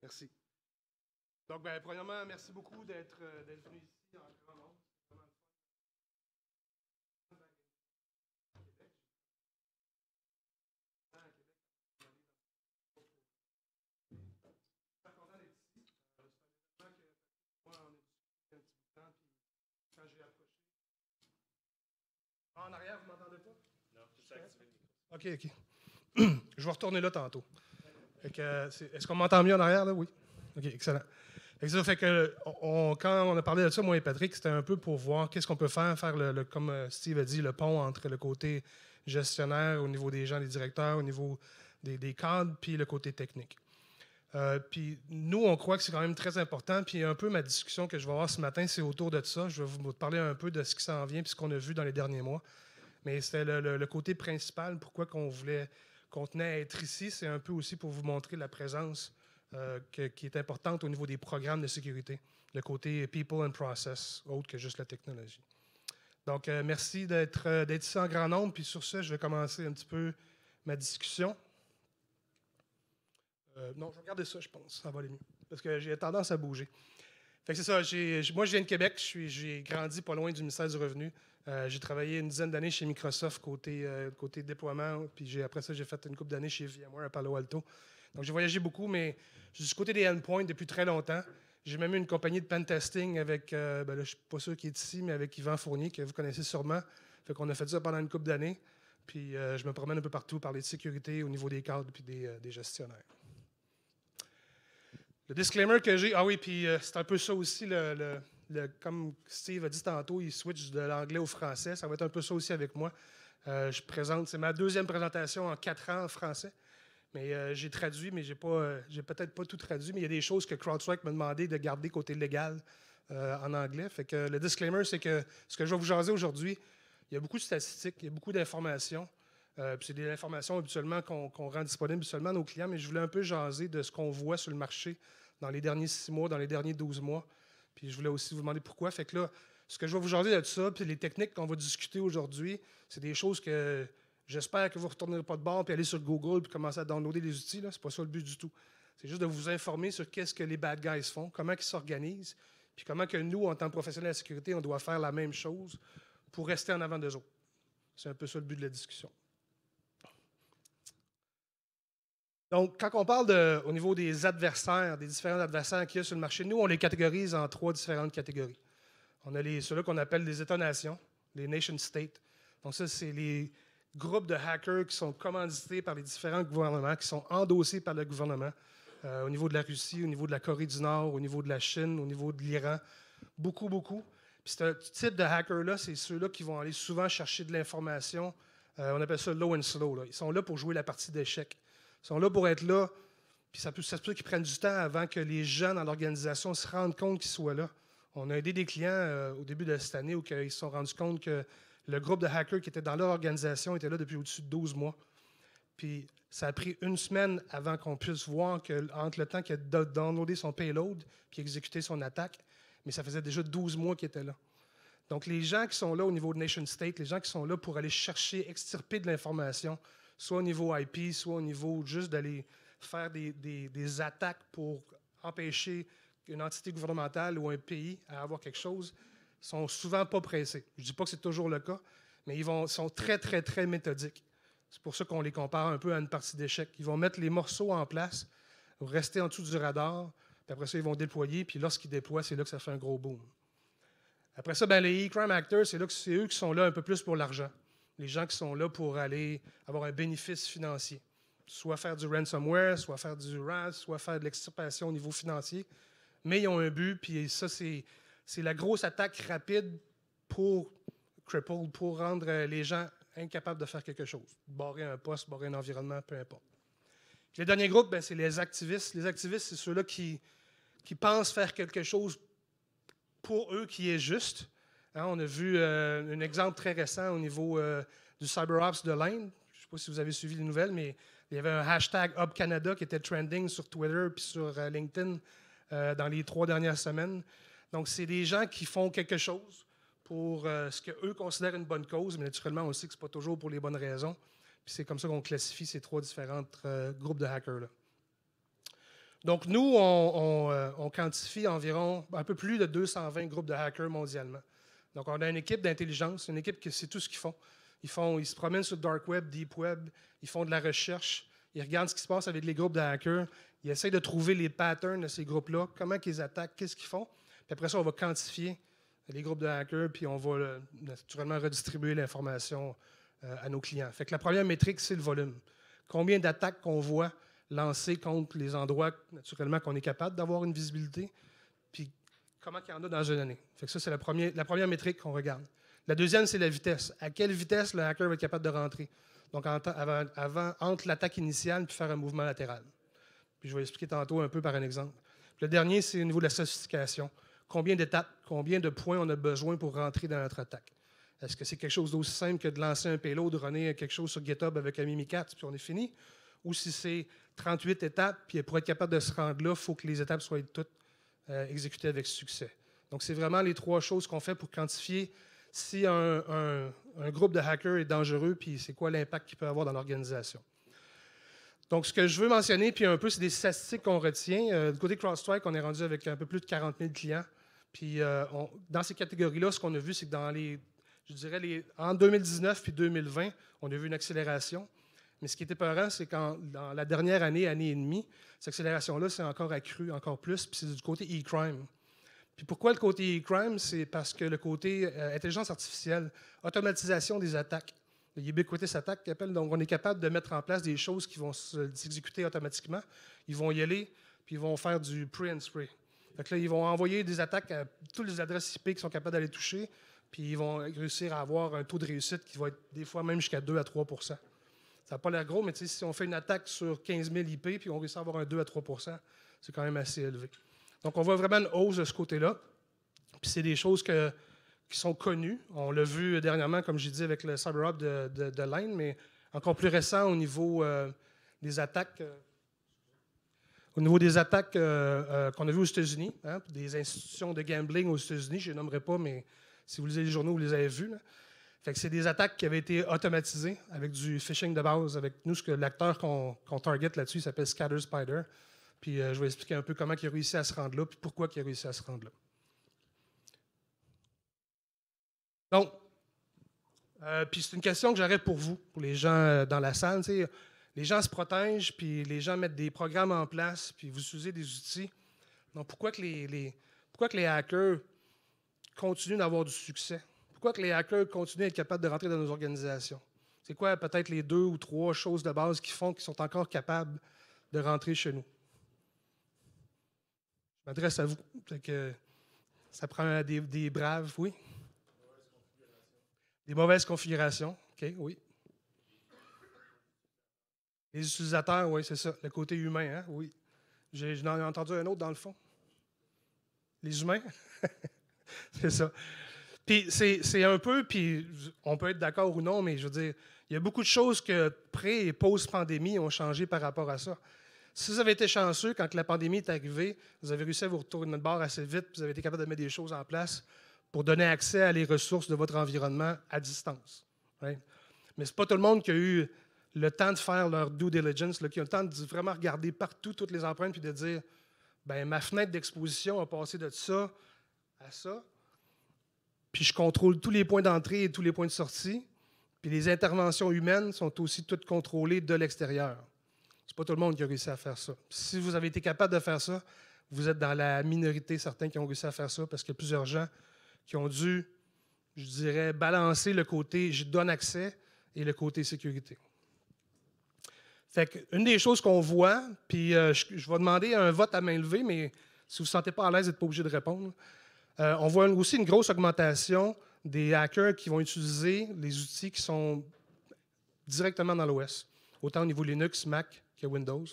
Merci. Donc, premièrement, merci beaucoup d'être venu ici en grand nombre. C'est vraiment le fun. À Québec. Je suis super content d'être ici. C'est un événement que moi, on a discuté un petit bout de temps, puis quand j'ai approché. En arrière, vous m'entendez pas? Non, tout activé le micro. OK. Je vais retourner là tantôt. Est-ce qu'on m'entend mieux en arrière, là? Oui. OK, excellent. Ça fait que quand on a parlé de ça, moi et Patrick, c'était un peu pour voir qu'est-ce qu'on peut faire comme Steve a dit, le pont entre le côté gestionnaire au niveau des gens, des directeurs, au niveau des cadres, puis le côté technique. Puis nous, on croit que c'est quand même très important. Puis un peu ma discussion que je vais avoir ce matin, c'est autour de ça. Je vais vous parler un peu de ce qui s'en vient puis ce qu'on a vu dans les derniers mois. Mais c'était le côté principal, pourquoi qu'on tenait à être ici, c'est un peu aussi pour vous montrer la présence qui est importante au niveau des programmes de sécurité, le côté people and process, autre que juste la technologie. Donc, merci d'être ici en grand nombre. Puis sur ça, je vais commencer un petit peu ma discussion. Non, je vais regarder ça, je pense. Ça va aller mieux. Parce que j'ai tendance à bouger. Fait que c'est ça. Moi, je viens de Québec. J'ai grandi pas loin du ministère du Revenu. J'ai travaillé une dizaine d'années chez Microsoft côté déploiement. Puis après ça, j'ai fait une couple d'années chez VMware à Palo Alto. Donc, j'ai voyagé beaucoup, mais je suis du côté des endpoints depuis très longtemps. J'ai même eu une compagnie de pen testing avec, là, je ne suis pas sûr qu'il est ici, mais avec Yvan Fournier, que vous connaissez sûrement. Fait qu'on a fait ça pendant une couple d'années. Puis je me promène un peu partout, parler de sécurité au niveau des cadres puis des gestionnaires. Le disclaimer que j'ai, ah oui, puis c'est un peu ça aussi, comme Steve a dit tantôt, il switch de l'anglais au français. Ça va être un peu ça aussi avec moi. C'est ma deuxième présentation en 4 ans en français. Mais j'ai traduit, mais j'ai peut-être pas tout traduit, mais il y a des choses que CrowdStrike m'a demandé de garder côté légal en anglais. Fait que le disclaimer, c'est que ce que je vais vous jaser aujourd'hui, il y a beaucoup de statistiques, il y a beaucoup d'informations. Puis c'est des informations habituellement qu'on rend disponibles habituellement à nos clients, mais je voulais un peu jaser de ce qu'on voit sur le marché dans les derniers 6 mois, dans les derniers 12 mois. Puis je voulais aussi vous demander pourquoi. Fait que là, ce que je vais vous jaser de ça, puis les techniques qu'on va discuter aujourd'hui, c'est des choses que j'espère que vous ne retournerez pas de bord puis aller sur Google puis commencer à downloader des outils. Ce n'est pas ça le but du tout. C'est juste de vous informer sur qu'est-ce que les bad guys font, comment ils s'organisent, puis comment que nous, en tant que professionnels de la sécurité, on doit faire la même chose pour rester en avant d'eux autres. C'est un peu ça le but de la discussion. Donc, quand on parle au niveau des adversaires, des différents adversaires qu'il y a sur le marché, nous, on les catégorise en 3 différentes catégories. On a ceux-là qu'on appelle les États-nations, les nation-states. Donc, ça, c'est les groupes de hackers qui sont commandités par les différents gouvernements, qui sont endossés par le gouvernement, au niveau de la Russie, au niveau de la Corée du Nord, au niveau de la Chine, au niveau de l'Iran. Beaucoup, beaucoup. Puis ce type de hackers-là, c'est ceux-là qui vont aller souvent chercher de l'information. On appelle ça low and slow. Là. Ils sont là pour jouer la partie d'échecs. Ils sont là pour être là, puis ça se peut qu'ils prennent du temps avant que les gens dans l'organisation se rendent compte qu'ils soient là. On a aidé des clients au début de cette année où ils se sont rendus compte que le groupe de hackers qui était dans leur organisation était là depuis au-dessus de 12 mois. Puis ça a pris 1 semaine avant qu'on puisse voir qu'entre le temps qu'il a downloadé son payload puis exécuté son attaque, mais ça faisait déjà 12 mois qu'il était là. Donc les gens qui sont là au niveau de nation state, les gens qui sont là pour aller chercher, extirper de l'information, soit au niveau IP, soit au niveau juste d'aller faire des attaques pour empêcher une entité gouvernementale ou un pays à avoir quelque chose, sont souvent pas pressés. Je ne dis pas que c'est toujours le cas, mais ils sont très, très, très méthodiques. C'est pour ça qu'on les compare un peu à une partie d'échecs. Ils vont mettre les morceaux en place, rester en dessous du radar, puis après ça, ils vont déployer, puis lorsqu'ils déploient, c'est là que ça fait un gros boom. Après ça, les e-crime actors, c'est eux qui sont là un peu plus pour l'argent. Les gens qui sont là pour aller avoir un bénéfice financier. Soit faire du ransomware, soit faire du RAS, soit faire de l'extirpation au niveau financier. Mais ils ont un but, puis ça, c'est la grosse attaque rapide pour cripple, pour rendre les gens incapables de faire quelque chose. Barrer un poste, barrer un environnement, peu importe. Puis le dernier groupe, c'est les activistes. Les activistes, c'est ceux-là qui pensent faire quelque chose pour eux qui est juste. Hein, on a vu un exemple très récent au niveau du CyberOps de l'Inde. Je ne sais pas si vous avez suivi les nouvelles, mais il y avait un hashtag UpCanada qui était trending sur Twitter et sur LinkedIn dans les 3 dernières semaines. Donc, c'est des gens qui font quelque chose pour ce qu'eux considèrent une bonne cause, mais naturellement, on sait que ce n'est pas toujours pour les bonnes raisons. Puis c'est comme ça qu'on classifie ces 3 différents groupes de hackers-là. Donc, nous, on quantifie environ un peu plus de 220 groupes de hackers mondialement. Donc, on a une équipe d'intelligence, une équipe qui sait tout ce qu'ils font. Ils se promènent sur le dark web, deep web, ils font de la recherche, ils regardent ce qui se passe avec les groupes de hackers, ils essayent de trouver les patterns de ces groupes-là, comment ils attaquent, qu'est-ce qu'ils font. Puis après ça, on va quantifier les groupes de hackers, puis on va naturellement redistribuer l'information à nos clients. Fait que la première métrique, c'est le volume. Combien d'attaques qu'on voit lancées contre les endroits, naturellement, qu'on est capable d'avoir une visibilité, puis comment il y en a dans une année. Fait que ça, c'est la première métrique qu'on regarde. La deuxième, c'est la vitesse. À quelle vitesse le hacker va être capable de rentrer? Donc, entre l'attaque initiale puis faire un mouvement latéral. Puis je vais expliquer tantôt un peu par un exemple. Puis le dernier, c'est au niveau de la sophistication. Combien d'étapes, combien de points on a besoin pour rentrer dans notre attaque? Est-ce que c'est quelque chose d'aussi simple que de lancer un payload, de runner quelque chose sur GitHub avec un Mimikatz, puis on est fini? Ou si c'est 38 étapes, puis pour être capable de se rendre là, il faut que les étapes soient toutes exécutées avec succès. Donc, c'est vraiment les trois choses qu'on fait pour quantifier si un groupe de hackers est dangereux, puis c'est quoi l'impact qu'il peut avoir dans l'organisation. Donc, ce que je veux mentionner, puis un peu, c'est des statistiques qu'on retient. Du côté CrowdStrike, on est rendu avec un peu plus de 40 000 clients. Puis, dans ces catégories-là, ce qu'on a vu, c'est que dans en 2019 puis 2020, on a vu une accélération. Mais ce qui était peurant, c'est qu'en dans la dernière année et demie, cette accélération-là s'est encore accrue, encore plus, puis c'est du côté e-crime. Puis pourquoi le côté e-crime? C'est parce que le côté intelligence artificielle, automatisation des attaques, le ubiquitous attack qu'ils appellent, donc on est capable de mettre en place des choses qui vont s'exécuter automatiquement. Ils vont y aller, puis ils vont faire du pray and spray. Fait que là, ils vont envoyer des attaques à toutes les adresses IP qui sont capables d'aller toucher, puis ils vont réussir à avoir un taux de réussite qui va être des fois même jusqu'à 2 à 3 %. Ça n'a pas l'air gros, mais si on fait une attaque sur 15 000 IP puis on réussit à avoir un 2 à 3 %, c'est quand même assez élevé. Donc, on voit vraiment une hausse de ce côté-là. Puis c'est des choses qui sont connues. On l'a vu dernièrement, comme j'ai dit, avec le CyberUp de l'Inde, mais encore plus récent au niveau des attaques. Au niveau des attaques qu'on a vues aux États-Unis, hein, des institutions de gambling aux États-Unis, je ne les nommerai pas, mais si vous lisez les journaux, vous les avez vus. Là. Fait que c'est des attaques qui avaient été automatisées avec du phishing de base. Avec nous, l'acteur qu'on target là-dessus, il s'appelle Scatter Spider. Puis je vais expliquer un peu comment il a réussi à se rendre là, puis pourquoi il a réussi à se rendre là. Donc, puis c'est une question que j'aurais pour vous, pour les gens dans la salle. T'sais, les gens se protègent, puis les gens mettent des programmes en place, puis vous utilisez des outils. Donc, pourquoi que les hackers continuent d'avoir du succès? Pourquoi que les hackers continuent à être capables de rentrer dans nos organisations? C'est quoi peut-être les 2 ou 3 choses de base qui font qu'ils sont encore capables de rentrer chez nous? Je m'adresse à vous. Que ça prend des braves, oui? Des mauvaises configurations. OK, oui. Les utilisateurs, oui, c'est ça. Le côté humain, hein? Oui. J'en ai entendu un autre dans le fond. Les humains? C'est ça. Puis c'est un peu, puis on peut être d'accord ou non, mais je veux dire, il y a beaucoup de choses que pré- et post-pandémie ont changé par rapport à ça. Si vous avez été chanceux, quand la pandémie est arrivée, vous avez réussi à vous retourner de bord assez vite, puis vous avez été capable de mettre des choses en place pour donner accès à les ressources de votre environnement à distance. Right? Mais ce n'est pas tout le monde qui a eu le temps de faire leur due diligence, là, qui a le temps de vraiment regarder partout toutes les empreintes puis de dire ben ma fenêtre d'exposition a passé de ça à ça, puis je contrôle tous les points d'entrée et tous les points de sortie, puis les interventions humaines sont aussi toutes contrôlées de l'extérieur. C'est pas tout le monde qui a réussi à faire ça. Si vous avez été capable de faire ça, vous êtes dans la minorité, certains qui ont réussi à faire ça, parce qu'il y a plusieurs gens qui ont dû, je dirais, balancer le côté « je donne accès » et le côté « sécurité ». Fait qu'une des choses qu'on voit, puis je vais demander un vote à main levée, mais si vous ne vous sentez pas à l'aise, vous n'êtes pas obligé de répondre. On voit aussi une grosse augmentation des hackers qui vont utiliser les outils qui sont directement dans l'OS, autant au niveau Linux, Mac que Windows.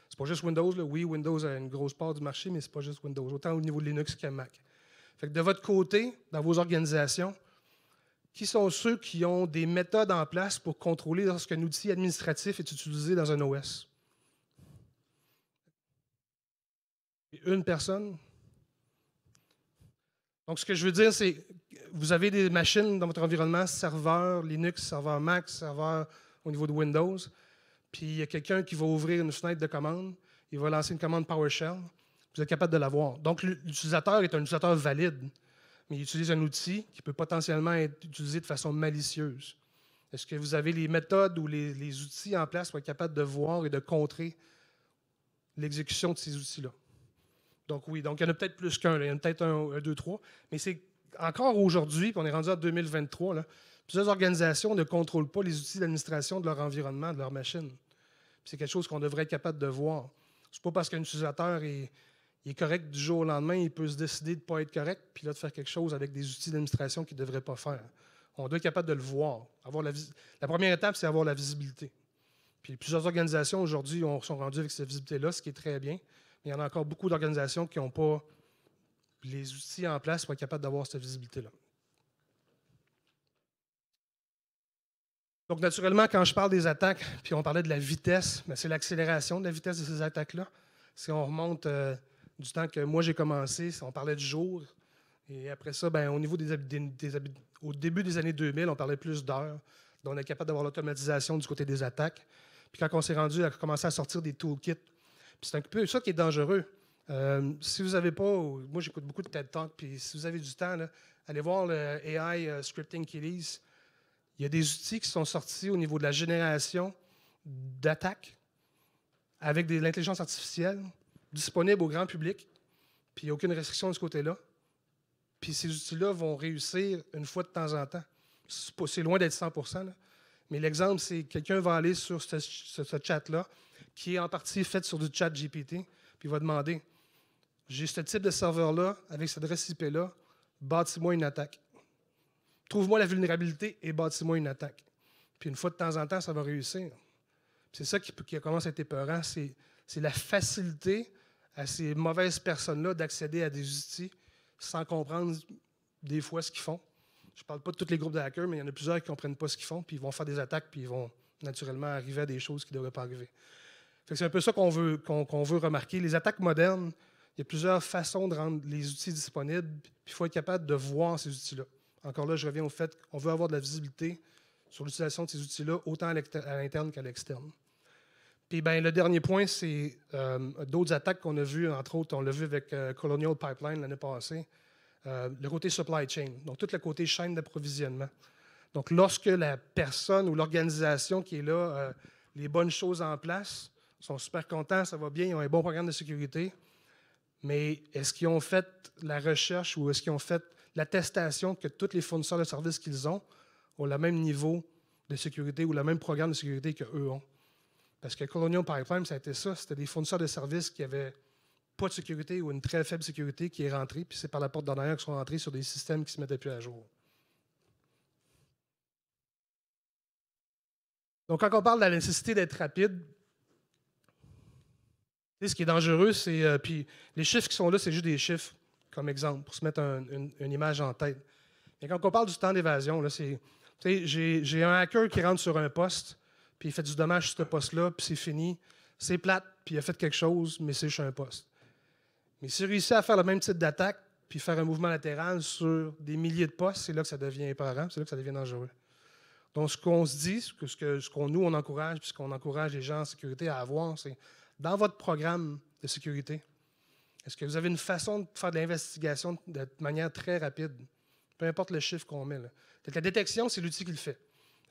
C'est pas juste Windows. Là. Oui, Windows a une grosse part du marché, mais c'est pas juste Windows, autant au niveau Linux que Mac. Fait que de votre côté, dans vos organisations, qui sont ceux qui ont des méthodes en place pour contrôler lorsqu'un outil administratif est utilisé dans un OS? Une personne? Donc, ce que je veux dire, c'est vous avez des machines dans votre environnement, serveur Linux, serveur Mac, serveur au niveau de Windows, puis il y a quelqu'un qui va ouvrir une fenêtre de commande, il va lancer une commande PowerShell, vous êtes capable de l'avoir. Donc, l'utilisateur est un utilisateur valide, mais il utilise un outil qui peut potentiellement être utilisé de façon malicieuse. Est-ce que vous avez les méthodes ou les outils en place pour être capable de voir et de contrer l'exécution de ces outils-là? Donc oui, donc il y en a peut-être plus qu'un, il y en a peut-être un, deux, trois, mais c'est encore aujourd'hui, puis on est rendu en 2023, là, plusieurs organisations ne contrôlent pas les outils d'administration de leur environnement, de leur machine. C'est quelque chose qu'on devrait être capable de voir. C'est pas parce qu'un utilisateur est correct du jour au lendemain, il peut se décider de ne pas être correct, puis là, de faire quelque chose avec des outils d'administration qu'il ne devrait pas faire. On doit être capable de le voir. La première étape, c'est avoir la visibilité. Puis plusieurs organisations aujourd'hui sont rendues avec cette visibilité-là, ce qui est très bien. Mais il y en a encore beaucoup d'organisations qui n'ont pas les outils en place pour être capables d'avoir cette visibilité-là. Donc, naturellement, quand je parle des attaques, puis on parlait de la vitesse, c'est l'accélération de la vitesse de ces attaques-là. Si on remonte du temps que moi j'ai commencé, on parlait du jour. Et après ça, au niveau au début des années 2000, on parlait plus d'heures. Donc, on est capable d'avoir l'automatisation du côté des attaques. Puis quand on s'est rendu à commencer à sortir des toolkits, puis c'est un peu ça qui est dangereux. Si vous n'avez pas, moi j'écoute beaucoup de TED Talk, puis si vous avez du temps, là, allez voir le AI Scripting Kiddies. Il y a des outils qui sont sortis au niveau de la génération d'attaques avec de l'intelligence artificielle disponible au grand public, puis il n'y a aucune restriction de ce côté-là. Puis ces outils-là vont réussir une fois de temps en temps. C'est loin d'être 100%, là. Mais l'exemple, c'est que quelqu'un va aller sur ce chat-là, qui est en partie fait sur du chat GPT, puis il va demander, j'ai ce type de serveur-là, avec cette adresse IP-là, bâtis-moi une attaque. Trouve-moi la vulnérabilité et bâtis-moi une attaque. Puis une fois de temps en temps, ça va réussir. C'est ça qui commence à être épeurant, c'est la facilité à ces mauvaises personnes-là d'accéder à des outils sans comprendre des fois ce qu'ils font. Je ne parle pas de tous les groupes de hackers, mais il y en a plusieurs qui ne comprennent pas ce qu'ils font, puis ils vont faire des attaques, puis ils vont naturellement arriver à des choses qui ne devraient pas arriver. C'est un peu ça qu'on veut remarquer. Les attaques modernes, il y a plusieurs façons de rendre les outils disponibles, puis il faut être capable de voir ces outils-là. Encore là, je reviens au fait qu'on veut avoir de la visibilité sur l'utilisation de ces outils-là, autant à l'interne qu'à l'externe. Puis le dernier point, c'est d'autres attaques qu'on a vues, entre autres, on l'a vu avec Colonial Pipeline l'année passée, le côté supply chain, donc tout le côté chaîne d'approvisionnement. Donc, lorsque la personne ou l'organisation qui est là, les bonnes choses en place, sont super contents, ça va bien, ils ont un bon programme de sécurité, mais est-ce qu'ils ont fait la recherche ou est-ce qu'ils ont fait l'attestation que tous les fournisseurs de services qu'ils ont le même niveau de sécurité ou le même programme de sécurité qu'eux ont? Parce que Colonial Pipeline, ça a été ça, c'était des fournisseurs de services qui n'avaient pas de sécurité ou une très faible sécurité qui est rentrée, puis c'est par la porte d'en arrière qu'ils sont rentrés sur des systèmes qui ne se mettaient plus à jour. Donc, quand on parle de la nécessité d'être rapide, ce qui est dangereux, c'est. Puis les chiffres qui sont là, c'est juste des chiffres, comme exemple, pour se mettre une image en tête. Mais quand on parle du temps d'évasion, j'ai un hacker qui rentre sur un poste, puis il fait du dommage sur ce poste-là, puis c'est fini. C'est plate, puis il a fait quelque chose, mais c'est juste un poste. Mais s'il réussit à faire le même type d'attaque, puis faire un mouvement latéral sur des milliers de postes, c'est là que ça devient épeurant, c'est là que ça devient dangereux. Donc, ce qu'on se dit, nous, on encourage, puis ce qu'on encourage les gens en sécurité à avoir, c'est dans votre programme de sécurité, est-ce que vous avez une façon de faire de l'investigation de manière très rapide? Peu importe le chiffre qu'on met. Là. La détection, c'est l'outil qui le fait.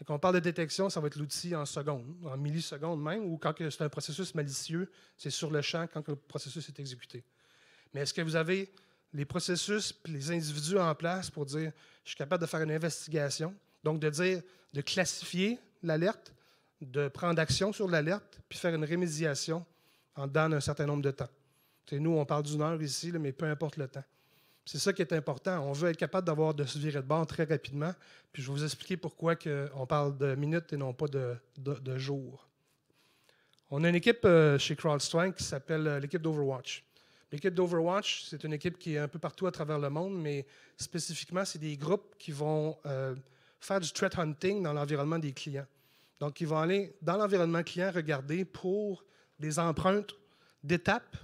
Quand on parle de détection, ça va être l'outil en secondes, en millisecondes même, ou quand c'est un processus malicieux, c'est sur le champ quand le processus est exécuté. Mais est-ce que vous avez les processus et les individus en place pour dire « je suis capable de faire une investigation », donc de classifier l'alerte, de prendre action sur l'alerte, puis faire une rémédiation en dedans d'un certain nombre de temps. T'sais, nous, on parle d'une heure ici, là, mais peu importe le temps. C'est ça qui est important. On veut être capable de se virer de bord très rapidement. Puis je vais vous expliquer pourquoi on parle de minutes et non pas de jours. On a une équipe chez CrowdStrike qui s'appelle l'équipe d'Overwatch. L'équipe d'Overwatch, c'est une équipe qui est un peu partout à travers le monde, mais spécifiquement, c'est des groupes qui vont faire du threat hunting dans l'environnement des clients. Donc, ils vont aller dans l'environnement client regarder pour des empreintes d'étapes,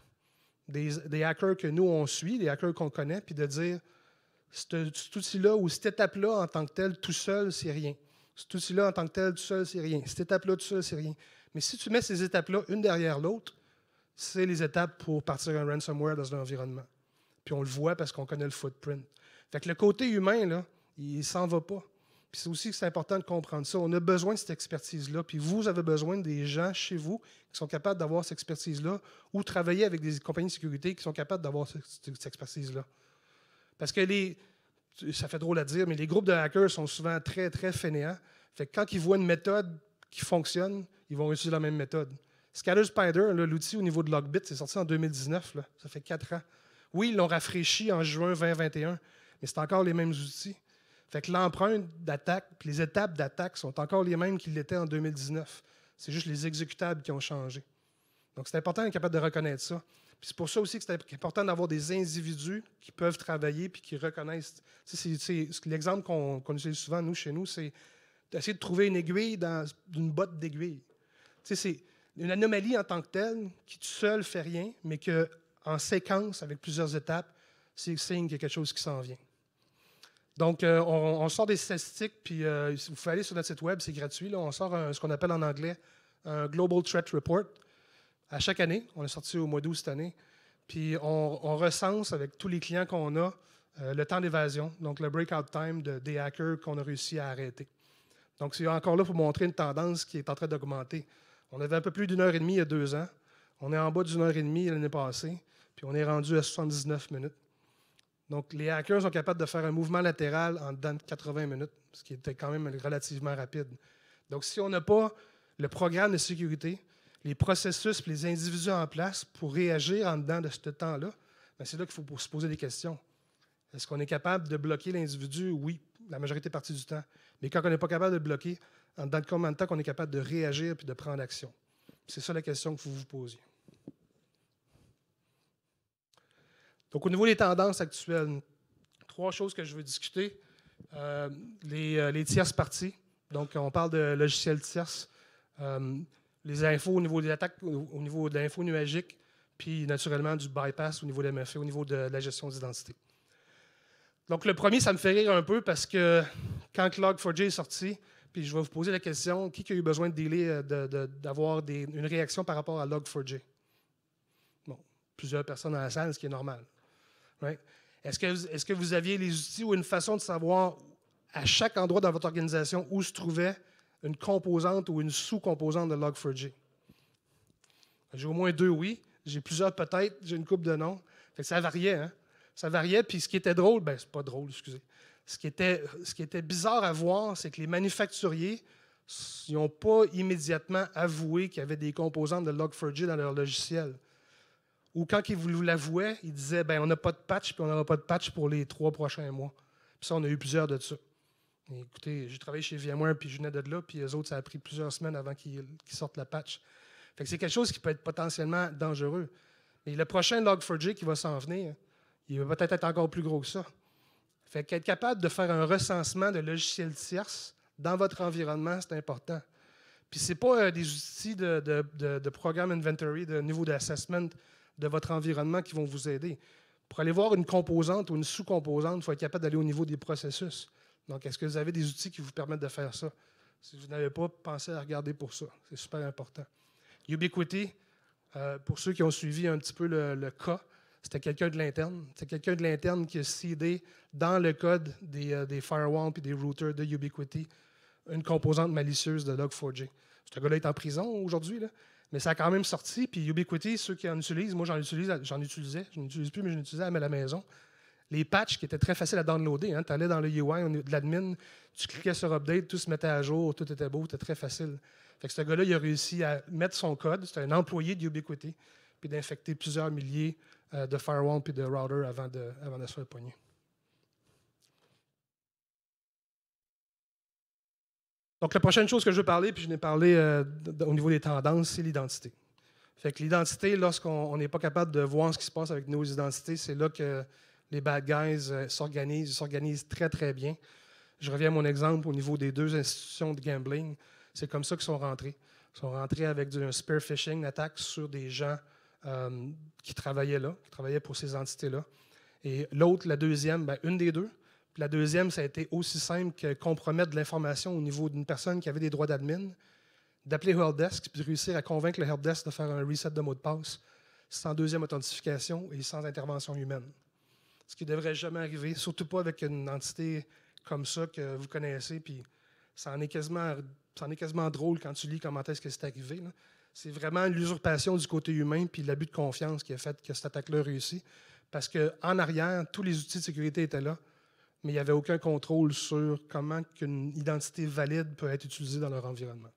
des hackers que nous, on suit, des hackers qu'on connaît, puis de dire, cet outil-là ou cette étape-là en tant que telle, tout seul, c'est rien. Cet outil-là en tant que tel, tout seul, c'est rien. Cette étape-là, tout seul, c'est rien. Mais si tu mets ces étapes-là, une derrière l'autre, c'est les étapes pour partir un ransomware dans un environnement. Puis on le voit parce qu'on connaît le footprint. Fait que le côté humain, là, il ne s'en va pas. Puis c'est aussi que c'est important de comprendre ça. On a besoin de cette expertise-là. Puis vous avez besoin des gens chez vous qui sont capables d'avoir cette expertise-là ou travailler avec des compagnies de sécurité qui sont capables d'avoir cette expertise-là. Parce que ça fait drôle à dire, mais les groupes de hackers sont souvent très, très fainéants. Fait que quand ils voient une méthode qui fonctionne, ils vont utiliser la même méthode. Scatter Spider, l'outil au niveau de Logbit, c'est sorti en 2019. Là. Ça fait 4 ans. Oui, ils l'ont rafraîchi en juin 2021, mais c'est encore les mêmes outils. Fait que l'empreinte d'attaque, puis les étapes d'attaque sont encore les mêmes qu'ils l'étaient en 2019. C'est juste les exécutables qui ont changé. Donc, c'est important d'être capable de reconnaître ça. Puis c'est pour ça aussi que c'est important d'avoir des individus qui peuvent travailler puis qui reconnaissent. L'exemple qu'on utilise souvent, chez nous, c'est d'essayer de trouver une aiguille dans une botte d'aiguille. C'est une anomalie en tant que telle qui, tout seul, fait rien, mais qu'en séquence, avec plusieurs étapes, c'est le signe qu'il y a quelque chose qui s'en vient. Donc, on sort des statistiques, puis vous pouvez aller sur notre site web, c'est gratuit. Là, on sort ce qu'on appelle en anglais un Global Threat Report. À chaque année, on est sorti au mois d'août cette année, puis on recense avec tous les clients qu'on a le temps d'évasion, donc le breakout time des hackers qu'on a réussi à arrêter. Donc, c'est encore là pour montrer une tendance qui est en train d'augmenter. On avait un peu plus d'une heure et demie il y a 2 ans. On est en bas d'une heure et demie l'année passée, puis on est rendu à 79 minutes. Donc, les hackers sont capables de faire un mouvement latéral en dedans de 80 minutes, ce qui était quand même relativement rapide. Donc, si on n'a pas le programme de sécurité, les processus et les individus en place pour réagir en dedans de ce temps-là, c'est là qu'il faut se poser des questions. Est-ce qu'on est capable de bloquer l'individu? Oui, la majorité partie du temps. Mais quand on n'est pas capable de le bloquer, en dedans de combien de temps qu'on est capable de réagir et de prendre action? C'est ça la question qu'il faut vous posiez. Donc, au niveau des tendances actuelles, 3 choses que je veux discuter. Les tierces parties. Donc, on parle de logiciels tierces. Les infos au niveau des attaques, au niveau de l'info nuagique, puis naturellement du bypass au niveau de MFA, au niveau de la gestion d'identité. Donc, le premier, ça me fait rire un peu parce que quand Log4j est sorti, puis je vais vous poser la question, qui a eu besoin de dealer, d'avoir une réaction par rapport à Log4j? Bon, plusieurs personnes dans la salle, ce qui est normal. Right? Est-ce que vous aviez les outils ou une façon de savoir à chaque endroit dans votre organisation où se trouvait une composante ou une sous-composante de Log4j? J'ai au moins 2 oui. J'ai plusieurs peut-être. J'ai une couple de non. Fait que ça variait, hein? Ça variait. Puis ce qui était drôle, c'est pas drôle, excusez. Ce qui était bizarre à voir, c'est que les manufacturiers n'ont pas immédiatement avoué qu'il y avait des composantes de Log4j dans leur logiciel. Ou quand ils vous l'avouaient, ils disaient on n'a pas de patch, puis on n'aura pas de patch pour les 3 prochains mois. Puis ça, on a eu plusieurs de ça. Et écoutez, j'ai travaillé chez VMware, puis je venais de là, puis eux autres, ça a pris plusieurs semaines avant qu'ils sortent la patch. Fait que c'est quelque chose qui peut être potentiellement dangereux. Mais le prochain Log4j qui va s'en venir, il va peut-être être encore plus gros que ça. Fait qu'être capable de faire un recensement de logiciels tierces dans votre environnement, c'est important. Puis ce n'est pas des outils de programme inventory, de niveau d'assessment de votre environnement qui vont vous aider. Pour aller voir une composante ou une sous-composante, il faut être capable d'aller au niveau des processus. Donc, est-ce que vous avez des outils qui vous permettent de faire ça? Si vous n'avez pas, pensez à regarder pour ça. C'est super important. Ubiquiti, pour ceux qui ont suivi un petit peu le cas, c'était quelqu'un de l'interne. C'est quelqu'un de l'interne qui a seedé dans le code des firewalls et des routers de Ubiquiti une composante malicieuse de Log4j. Ce gars-là est en prison aujourd'hui, là, mais ça a quand même sorti. Puis Ubiquiti, ceux qui en utilisent, moi j'en utilisais, je n'utilise plus, mais j'en utilisais à la maison. Les patchs qui étaient très faciles à downloader. Hein, tu allais dans le UI de l'admin, tu cliquais sur Update, tout se mettait à jour, tout était beau, c'était très facile. Fait que ce gars-là, il a réussi à mettre son code, c'était un employé de Ubiquiti, puis d'infecter plusieurs milliers de firewalls et de routers avant de se faire pogner. Donc, la prochaine chose que je veux parler, puis je n'ai parlé au niveau des tendances, c'est l'identité. Fait que l'identité, lorsqu'on n'est pas capable de voir ce qui se passe avec nos identités, c'est là que les bad guys s'organisent. Ils s'organisent très, très bien. Je reviens à mon exemple au niveau des 2 institutions de gambling. C'est comme ça qu'ils sont rentrés. Ils sont rentrés avec un spear phishing, une attaque sur des gens qui travaillaient là, qui travaillaient pour ces entités-là. Et l'autre, la deuxième, une des deux. Puis la deuxième, ça a été aussi simple que compromettre de l'information au niveau d'une personne qui avait des droits d'admin, d'appeler Helpdesk, puis de réussir à convaincre le Helpdesk de faire un reset de mot de passe. sans deuxième authentification et sans intervention humaine. Ce qui ne devrait jamais arriver, surtout pas avec une entité comme ça que vous connaissez, puis ça en est quasiment drôle quand tu lis comment est-ce que c'est arrivé, là. C'est vraiment l'usurpation du côté humain puis l'abus de confiance qui a fait que cette attaque-là réussit. Parce qu'en arrière, tous les outils de sécurité étaient là, mais il n'y avait aucun contrôle sur comment une identité valide peut être utilisée dans leur environnement.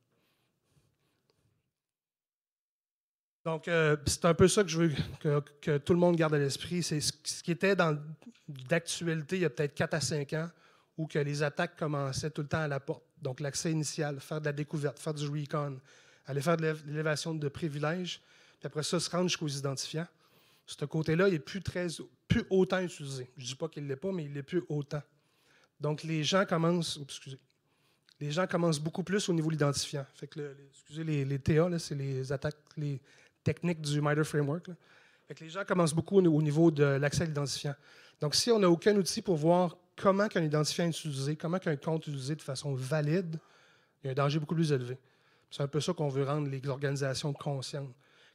Donc, c'est un peu ça que je veux que tout le monde garde à l'esprit. C'est ce qui était d'actualité il y a peut-être 4 à 5 ans, où que les attaques commençaient tout le temps à la porte. Donc, l'accès initial, faire de la découverte, faire du recon, aller faire de l'élévation de privilèges, puis après ça, se rendre jusqu'aux identifiants. Ce côté-là, il n'est plus autant utilisé. Je ne dis pas qu'il ne l'est pas, mais il n'est plus autant. Donc, les gens commencent beaucoup plus au niveau de l'identifiant. Fait que les TA, c'est les attaques, les techniques du MITRE Framework. Là. Fait que les gens commencent beaucoup au niveau de l'accès à l'identifiant. Donc, si on n'a aucun outil pour voir comment un identifiant est utilisé, comment un compte est utilisé de façon valide, il y a un danger beaucoup plus élevé. C'est un peu ça qu'on veut rendre les organisations conscientes.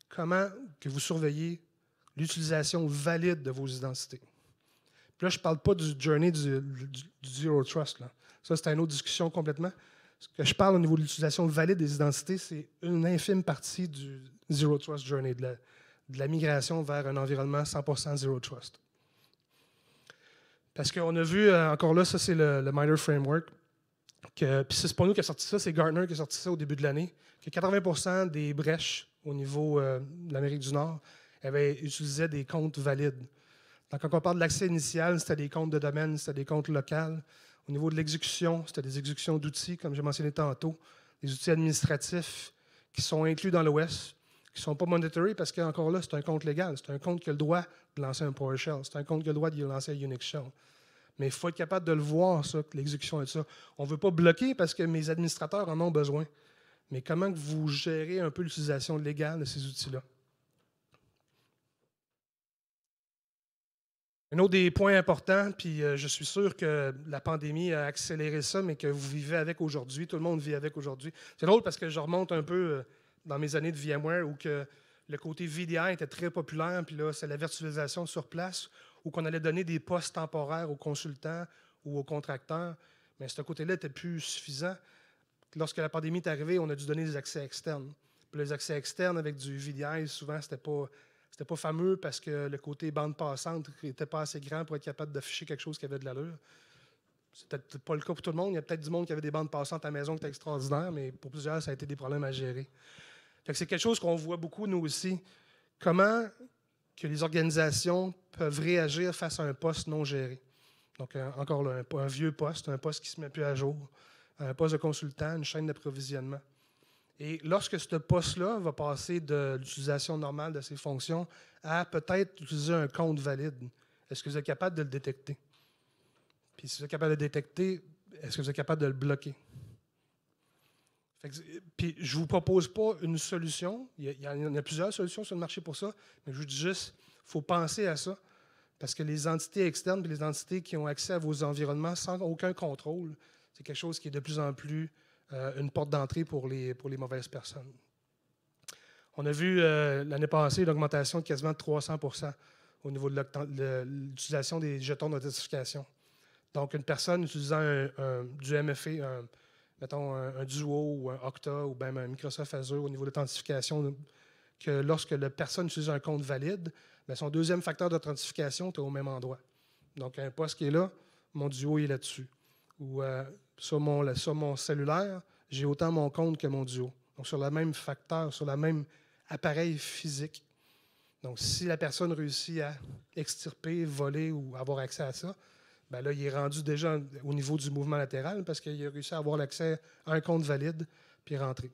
Comment que vous surveillez l'utilisation valide de vos identités. Puis là, je ne parle pas du journey du Zero Trust. Là. Ça, c'est une autre discussion complètement. Ce que je parle au niveau de l'utilisation valide des identités, c'est une infime partie du Zero Trust Journey, de la migration vers un environnement 100% Zero Trust. Parce qu'on a vu, encore là, ça c'est le MITRE Framework, puis c'est pas nous qui a sorti ça, c'est Gartner qui a sorti ça au début de l'année, que 80% des brèches au niveau de l'Amérique du Nord utilisaient des comptes valides. Donc, quand on parle de l'accès initial, c'était des comptes de domaine, c'était des comptes locaux. Au niveau de l'exécution, c'était des exécutions d'outils, comme j'ai mentionné tantôt, des outils administratifs qui sont inclus dans l'OS, qui ne sont pas monitory parce qu'encore là, c'est un compte légal. C'est un compte qui a le droit de lancer un PowerShell. C'est un compte qui a le droit de lancer un Unix Shell. Mais il faut être capable de le voir, ça, l'exécution de ça. On ne veut pas bloquer parce que mes administrateurs en ont besoin. Mais comment que vous gérez un peu l'utilisation légale de ces outils-là? Un autre des points importants, puis je suis sûr que la pandémie a accéléré ça, mais que vous vivez avec aujourd'hui, tout le monde vit avec aujourd'hui. C'est drôle parce que je remonte un peu dans mes années de VMware où que le côté VDI était très populaire, puis là, c'est la virtualisation sur place, où qu'on allait donner des postes temporaires aux consultants ou aux contracteurs, mais ce côté-là n'était plus suffisant. Lorsque la pandémie est arrivée, on a dû donner des accès externes. Puis les accès externes avec du VDI, souvent, c'était pas fameux parce que le côté bande passante n'était pas assez grand pour être capable d'afficher quelque chose qui avait de l'allure. C'est peut-être pas le cas pour tout le monde. Il y a peut-être du monde qui avait des bandes passantes à la maison qui étaient extraordinaires, mais pour plusieurs, ça a été des problèmes à gérer. Fait que c'est quelque chose qu'on voit beaucoup, nous aussi. Comment que les organisations peuvent réagir face à un poste non géré. Donc, encore là, un vieux poste, un poste qui ne se met plus à jour, un poste de consultant, une chaîne d'approvisionnement. Et lorsque ce poste-là va passer de l'utilisation normale de ses fonctions à peut-être utiliser un compte valide, est-ce que vous êtes capable de le détecter? Puis si vous êtes capable de le détecter, est-ce que vous êtes capable de le bloquer? Puis je ne vous propose pas une solution. Il y en a plusieurs solutions sur le marché pour ça, mais je vous dis juste, il faut penser à ça. Parce que les entités externes et les entités qui ont accès à vos environnements sans aucun contrôle, c'est quelque chose qui est de plus en plus une porte d'entrée pour les mauvaises personnes. On a vu l'année passée une augmentation de quasiment 300% au niveau de l'utilisation des jetons d'authentification. Donc, une personne utilisant du MFA, mettons un Duo ou un Okta ou même un Microsoft Azure au niveau de l'authentification, que lorsque la personne utilise un compte valide, bien, son deuxième facteur d'authentification est au même endroit. Donc, un poste qui est là, mon Duo est là-dessus. Ou sur mon cellulaire, j'ai autant mon compte que mon Duo. Donc, sur le même facteur, sur le même appareil physique. Donc, si la personne réussit à extirper, voler ou avoir accès à ça, bien là, il est rendu déjà au niveau du mouvement latéral parce qu'il a réussi à avoir l'accès à un compte valide puis rentrer.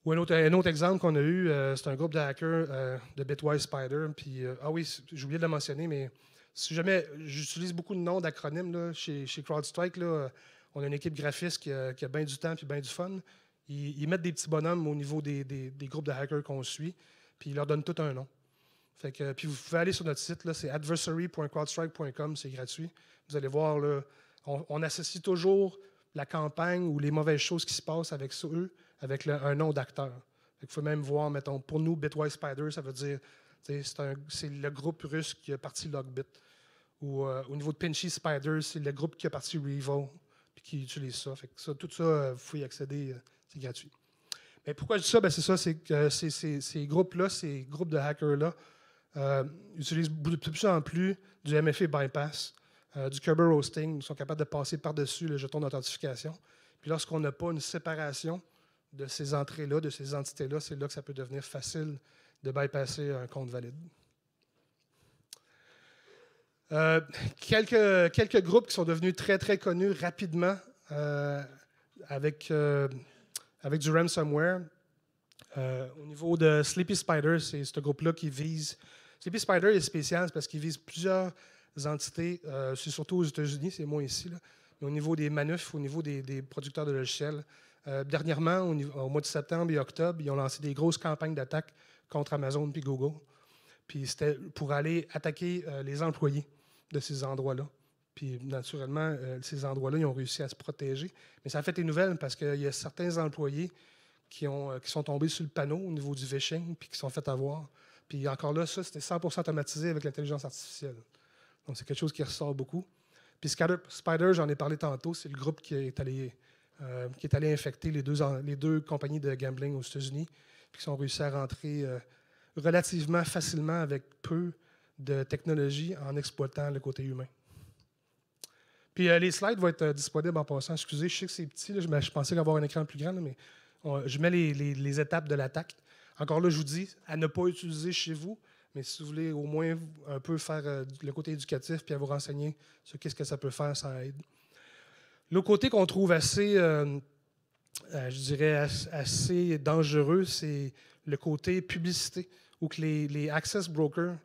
Ou un autre exemple qu'on a eu, c'est un groupe de hackers de Bitwise Spider. Puis, oui, j'ai oublié de le mentionner, mais si jamais j'utilise beaucoup de noms d'acronymes là, chez CrowdStrike, là, on a une équipe graphiste qui a bien du temps et bien du fun. Ils mettent des petits bonhommes au niveau des groupes de hackers qu'on suit, puis ils leur donnent tout un nom. Fait que, puis vous pouvez aller sur notre site, là, c'est adversary.crowdstrike.com, c'est gratuit. Vous allez voir, là, on associe toujours la campagne ou les mauvaises choses qui se passent avec eux, avec un nom d'acteur. Il faut même voir, mettons, pour nous, Bitwise Spider, ça veut dire, c'est le groupe russe qui a parti Logbit. Ou au niveau de Pinchy Spider, c'est le groupe qui a parti Revo, puis qui utilise ça. Fait que ça, tout ça, vous pouvez y accéder, c'est gratuit. Mais pourquoi je dis ça? Ben, c'est ça, c'est que ces groupes-là, ces groupes de hackers-là, utilisent de plus en plus du MFA bypass, du Kerberos hosting. Ils sont capables de passer par-dessus le jeton d'authentification. Puis lorsqu'on n'a pas une séparation de ces entrées-là, de ces entités-là, c'est là que ça peut devenir facile de bypasser un compte valide. Quelques groupes qui sont devenus très, très connus rapidement avec du ransomware. Au niveau de Sleepy Spider, c'est ce groupe-là qui vise... Sleepy Spider est spécial parce qu'il vise plusieurs entités. C'est surtout aux États-Unis, c'est moins ici. Là. Mais au niveau des manufs, au niveau des producteurs de logiciels. Dernièrement, au mois de septembre et octobre, ils ont lancé des grosses campagnes d'attaque contre Amazon et Google. Puis c'était pour aller attaquer les employés de ces endroits-là. Puis naturellement, ces endroits-là, ils ont réussi à se protéger. Mais ça a fait des nouvelles parce qu'il y a certains employés qui sont tombés sur le panneau au niveau du phishing puis qui sont fait avoir. Puis encore là, ça, c'était 100% automatisé avec l'intelligence artificielle. Donc, c'est quelque chose qui ressort beaucoup. Puis Spider, j'en ai parlé tantôt, c'est le groupe qui est allé infecter les deux compagnies de gambling aux États-Unis puis qui sont réussi à rentrer relativement facilement avec peu de technologie en exploitant le côté humain. Puis les slides vont être disponibles en passant. Excusez, je sais que c'est petit, là, je pensais avoir un écran plus grand, là, mais je mets les étapes de l'attaque. Encore là, je vous dis, à ne pas utiliser chez vous, mais si vous voulez au moins un peu faire le côté éducatif puis à vous renseigner sur qu'est-ce que ça peut faire, ça aide. L'autre côté qu'on trouve assez, je dirais, assez dangereux, c'est le côté publicité, ou que les access brokers,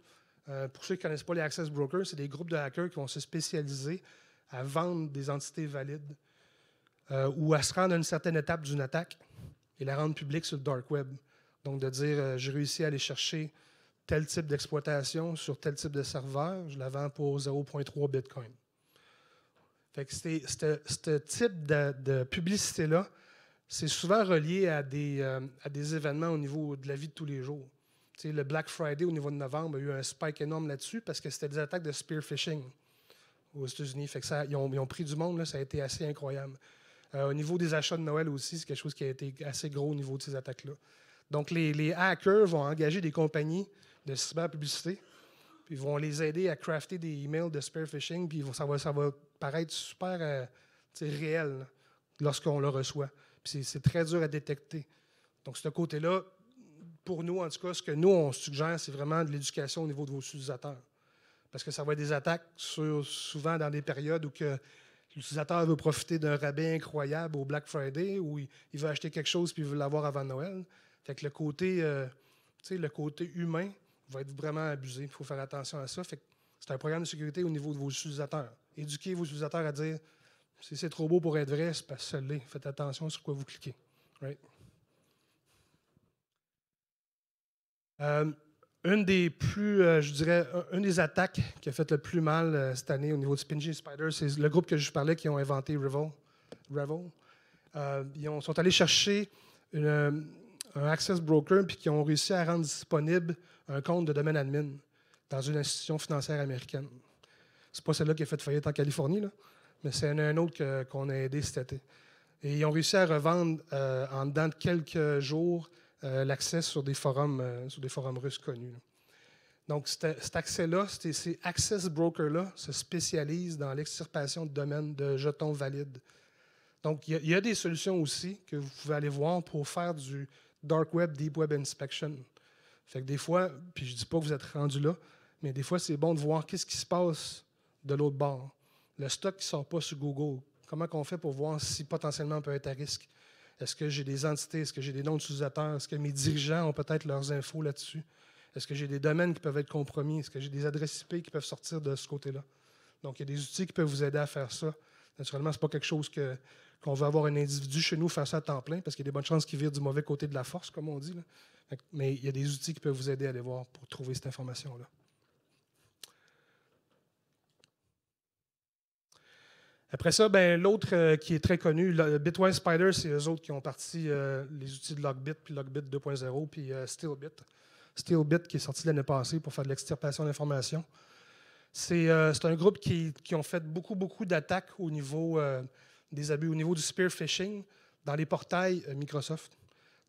pour ceux qui ne connaissent pas les access brokers, c'est des groupes de hackers qui vont se spécialiser à vendre des entités valides ou à se rendre à une certaine étape d'une attaque et la rendre publique sur le dark web. Donc, de dire, j'ai réussi à aller chercher tel type d'exploitation sur tel type de serveur, je la vends pour 0,3 Bitcoin. Fait que ce type de publicité-là, c'est souvent relié à des événements au niveau de la vie de tous les jours. T'sais, le Black Friday au niveau de novembre a eu un spike énorme là-dessus parce que c'était des attaques de spear phishing aux États-Unis. Fait que ils ont pris du monde, là, ça a été assez incroyable. Au niveau des achats de Noël aussi, c'est quelque chose qui a été assez gros au niveau de ces attaques-là. Donc, les hackers vont engager des compagnies de cyberpublicité, puis ils vont les aider à crafter des emails de spear phishing, puis ça va paraître super réel là, lorsqu'on le reçoit. Puis c'est très dur à détecter. Donc, ce côté-là, pour nous, en tout cas, ce que nous, on suggère, c'est vraiment de l'éducation au niveau de vos utilisateurs. Parce que ça va être des attaques souvent dans des périodes où que l'utilisateur veut profiter d'un rabais incroyable au Black Friday, ou il veut acheter quelque chose puis il veut l'avoir avant Noël. Fait que le côté humain va être vraiment abusé. Il faut faire attention à ça. Fait que c'est un programme de sécurité au niveau de vos utilisateurs. Éduquez vos utilisateurs à dire si c'est trop beau pour être vrai, c'est parce que ça l'est. Faites attention sur quoi vous cliquez. Right? Une des plus, je dirais, une des attaques qui a fait le plus mal cette année au niveau de Pinchy Spider, c'est le groupe que je parlais qui ont inventé Revel. Ils sont allés chercher un access broker puis qui ont réussi à rendre disponible un compte de domaine admin dans une institution financière américaine. C'est pas celle-là qui a fait faillite en Californie, là, mais c'est un autre qu'on a aidé cet été. Et ils ont réussi à revendre en dedans de quelques jours l'accès sur des forums russes connus. Là. Donc, cet accès-là, ces access brokers-là se spécialisent dans l'extirpation de domaines de jetons valides. Donc, il y a des solutions aussi que vous pouvez aller voir pour faire du Dark Web, Deep Web Inspection. Fait que des fois, puis je ne dis pas que vous êtes rendu là, mais des fois, c'est bon de voir qu'est-ce qui se passe de l'autre bord. Le stock qui ne sort pas sur Google, comment on fait pour voir si potentiellement on peut être à risque? Est-ce que j'ai des entités? Est-ce que j'ai des noms d'utilisateurs? Est-ce que mes dirigeants ont peut-être leurs infos là-dessus? Est-ce que j'ai des domaines qui peuvent être compromis? Est-ce que j'ai des adresses IP qui peuvent sortir de ce côté-là? Donc, il y a des outils qui peuvent vous aider à faire ça. Naturellement, ce n'est pas quelque chose qu'on veut avoir un individu chez nous faire ça à temps plein, parce qu'il y a des bonnes chances qu'il vire du mauvais côté de la force, comme on dit. Là. Mais il y a des outils qui peuvent vous aider à aller voir pour trouver cette information-là. Après ça, ben, l'autre qui est très connu, Bitwise Spider, c'est eux autres qui ont parti les outils de Lockbit, puis Lockbit 2.0, puis Steelbit. Steelbit qui est sorti l'année passée pour faire de l'extirpation d'informations. C'est un groupe qui ont fait beaucoup d'attaques au niveau des abus, au niveau du spear phishing dans les portails Microsoft.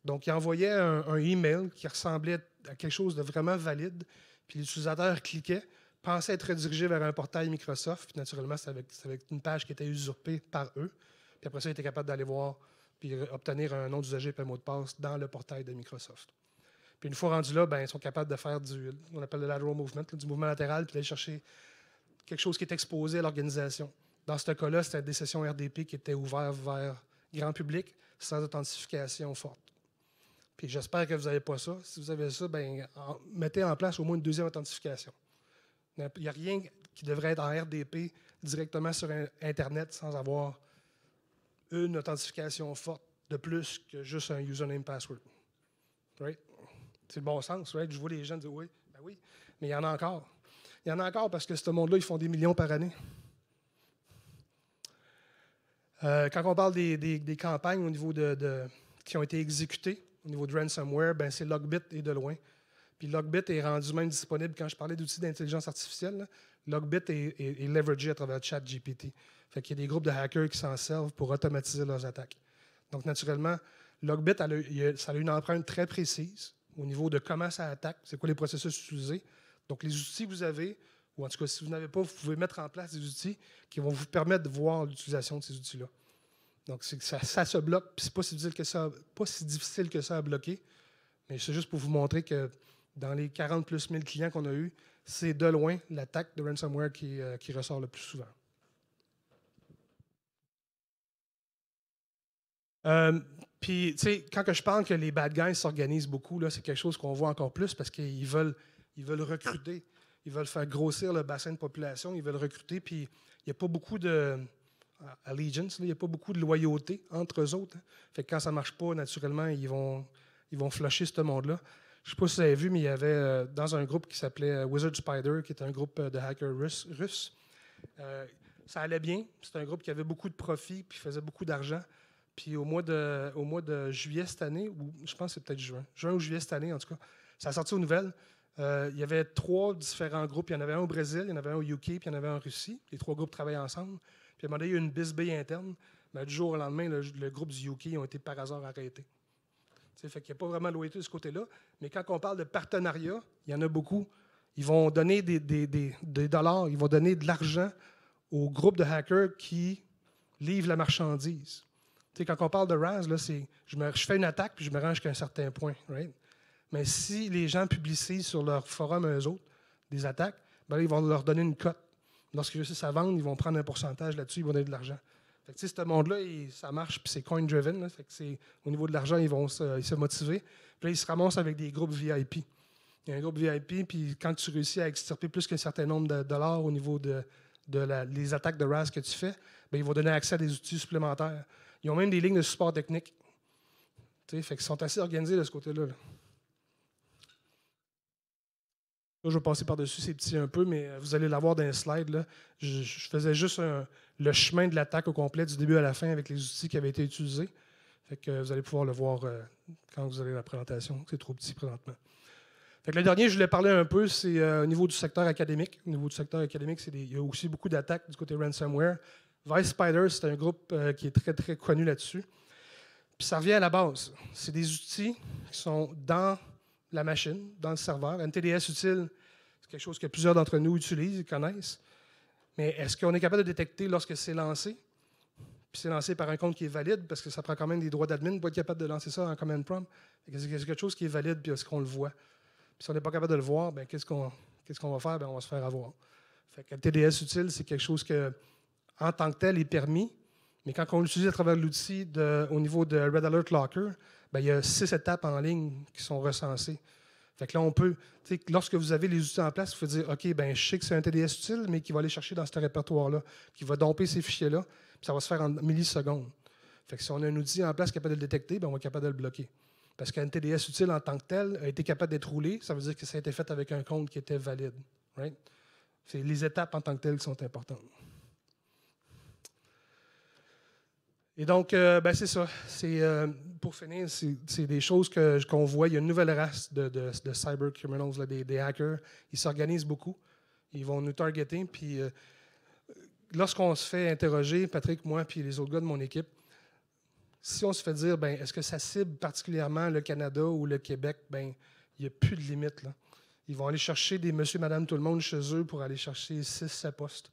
Donc, ils envoyaient un email qui ressemblait à quelque chose de vraiment valide, puis l'utilisateur cliquait, pensait être redirigé vers un portail Microsoft, puis naturellement, c'est avec une page qui était usurpée par eux. Puis après ça, il était capable d'aller voir puis obtenir un nom d'usager et un mot de passe dans le portail de Microsoft. Puis une fois rendu là, ben, ils sont capables de faire on appelle le lateral movement, du mouvement latéral, puis d'aller chercher quelque chose qui est exposé à l'organisation. Dans ce cas-là, c'était des sessions RDP qui étaient ouvertes vers grand public sans authentification forte. Puis j'espère que vous n'avez pas ça. Si vous avez ça, ben, mettez en place au moins une deuxième authentification. Il n'y a rien qui devrait être en RDP directement sur Internet sans avoir une authentification forte de plus que juste un username password. Right? C'est le bon sens, right? Je vois les gens dire oui, ben oui, mais il y en a encore. Il y en a encore parce que ce monde-là, ils font des millions par année. Quand on parle des campagnes au niveau qui ont été exécutées, au niveau de ransomware, ben c'est Lockbit et de loin. Puis Lockbit est rendu même disponible, quand je parlais d'outils d'intelligence artificielle, là, Lockbit est leveragé à travers ChatGPT. Fait qu'il y a des groupes de hackers qui s'en servent pour automatiser leurs attaques. Donc, naturellement, Lockbit, ça a une empreinte très précise au niveau de comment ça attaque, c'est quoi les processus utilisés. Donc, les outils que vous avez, ou en tout cas, si vous n'avez pas, vous pouvez mettre en place des outils qui vont vous permettre de voir l'utilisation de ces outils-là. Donc, ça se bloque, puis c'est pas si difficile que ça à bloquer, mais c'est juste pour vous montrer que dans les 40 plus 1000 clients qu'on a eus, c'est de loin l'attaque de ransomware qui ressort le plus souvent. Puis, tu sais, quand je parle que les bad guys s'organisent beaucoup, c'est quelque chose qu'on voit encore plus parce qu'ils veulent recruter. Ils veulent faire grossir le bassin de population. Ils veulent recruter. Puis, il n'y a pas beaucoup de allegiance, il n'y a pas beaucoup de loyauté entre eux autres. Hein. Fait que quand ça ne marche pas, naturellement, ils vont flusher ce monde-là. Je ne sais pas si vous avez vu, mais il y avait dans un groupe qui s'appelait Wizard Spider, qui est un groupe de hackers russes. Ça allait bien. C'était un groupe qui avait beaucoup de profits puis faisait beaucoup d'argent. Puis au mois de juillet cette année, ou je pense que c'est peut-être juin ou juillet cette année en tout cas, ça a sorti aux nouvelles. Il y avait 3 différents groupes. Il y en avait un au Brésil, il y en avait un au UK, puis il y en avait un en Russie. Les 3 groupes travaillaient ensemble. Puis à un moment donné, il y a eu une bisbille interne. Mais du jour au lendemain, le groupe du UK ont été par hasard arrêtés. Fait qu'il n'y a pas vraiment de loyauté de ce côté-là. Mais quand on parle de partenariat, il y en a beaucoup. Ils vont donner des dollars, ils vont donner de l'argent aux groupes de hackers qui livrent la marchandise. Quand on parle de RAS, là, je fais une attaque puis je me rends jusqu'à un certain point. Right? Mais si les gens publicisent sur leur forum, eux autres, des attaques, ben là, ils vont leur donner une cote. Lorsqu'ils réussissent à vendre, ils vont prendre un pourcentage là-dessus, ils vont donner de l'argent. Fait que, ce monde-là, ça marche, puis c'est coin-driven. Au niveau de l'argent, ils vont se motiver. Puis là, ils se ramassent avec des groupes VIP. Il y a un groupe VIP, puis quand tu réussis à extirper plus qu'un certain nombre de dollars au niveau les attaques de RAS que tu fais, bien, ils vont donner accès à des outils supplémentaires. Ils ont même des lignes de support technique. Fait qu'ils sont assez organisés de ce côté-là. Là, je vais passer par-dessus ces petits un peu, mais vous allez l'avoir dans les slides. Là. Je faisais juste le chemin de l'attaque au complet, du début à la fin, avec les outils qui avaient été utilisés. Fait que vous allez pouvoir le voir quand vous avez la présentation. C'est trop petit présentement. Fait que le dernier, je voulais parler un peu, c'est au niveau du secteur académique. Au niveau du secteur académique, il y a aussi beaucoup d'attaques du côté ransomware. Vice Spider, c'est un groupe qui est très, très connu là-dessus. Puis ça revient à la base. C'est des outils qui sont dans la machine, dans le serveur. NTDS utile, c'est quelque chose que plusieurs d'entre nous utilisent, connaissent. Mais est-ce qu'on est capable de détecter lorsque c'est lancé? Puis c'est lancé par un compte qui est valide, parce que ça prend quand même des droits d'admin pour être capable de lancer ça en command prompt. C'est quelque chose qui est valide, puis est-ce qu'on le voit? Puis si on n'est pas capable de le voir, bien, qu'est-ce qu'on va faire? Bien, on va se faire avoir. Fait que NTDS utile, c'est quelque chose que, en tant que tel, est permis. Mais quand on l'utilise à travers l'outil au niveau de Red Alert Locker, bien, il y a 6 étapes en ligne qui sont recensées. Fait que là, on peut, lorsque vous avez les outils en place, il faut dire, OK, ben, je sais que c'est un TDS utile, mais qui va aller chercher dans ce répertoire-là, qui va domper ces fichiers-là, puis ça va se faire en millisecondes. Fait que si on a un outil en place capable de le détecter, ben, on va être capable de le bloquer. Parce qu'un TDS utile en tant que tel a été capable d'être roulé, ça veut dire que ça a été fait avec un compte qui était valide. Right? C'est les étapes en tant que telles qui sont importantes. Et donc, c'est ça. Pour finir, c'est des choses qu'on voit. Il y a une nouvelle race de cyber criminals, là, des hackers. Ils s'organisent beaucoup. Ils vont nous targeter. Puis, lorsqu'on se fait interroger, Patrick, moi, puis les autres gars de mon équipe, si on se fait dire, est-ce que ça cible particulièrement le Canada ou le Québec, il n'y a plus de limite, là. Ils vont aller chercher des monsieur, madame, tout le monde chez eux pour aller chercher 6-7 postes.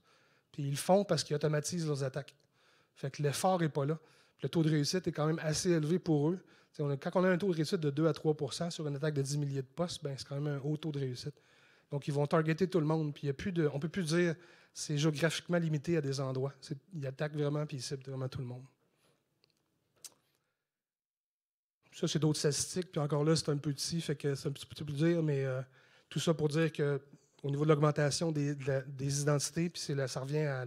Puis ils le font parce qu'ils automatisent leurs attaques. Fait que l'effort n'est pas là. Puis le taux de réussite est quand même assez élevé pour eux. Quand on a un taux de réussite de 2 à 3 sur une attaque de 10 milliers de postes, c'est quand même un haut taux de réussite. Donc, ils vont targeter tout le monde. Puis on ne peut plus dire c'est géographiquement limité à des endroits. Ils attaquent vraiment puis ils ciblent vraiment tout le monde. Ça, c'est d'autres statistiques. Puis encore là, c'est un peu petit, fait que c'est un petit peu plus dire, mais tout ça pour dire qu'au niveau de l'augmentation des identités, puis ça revient à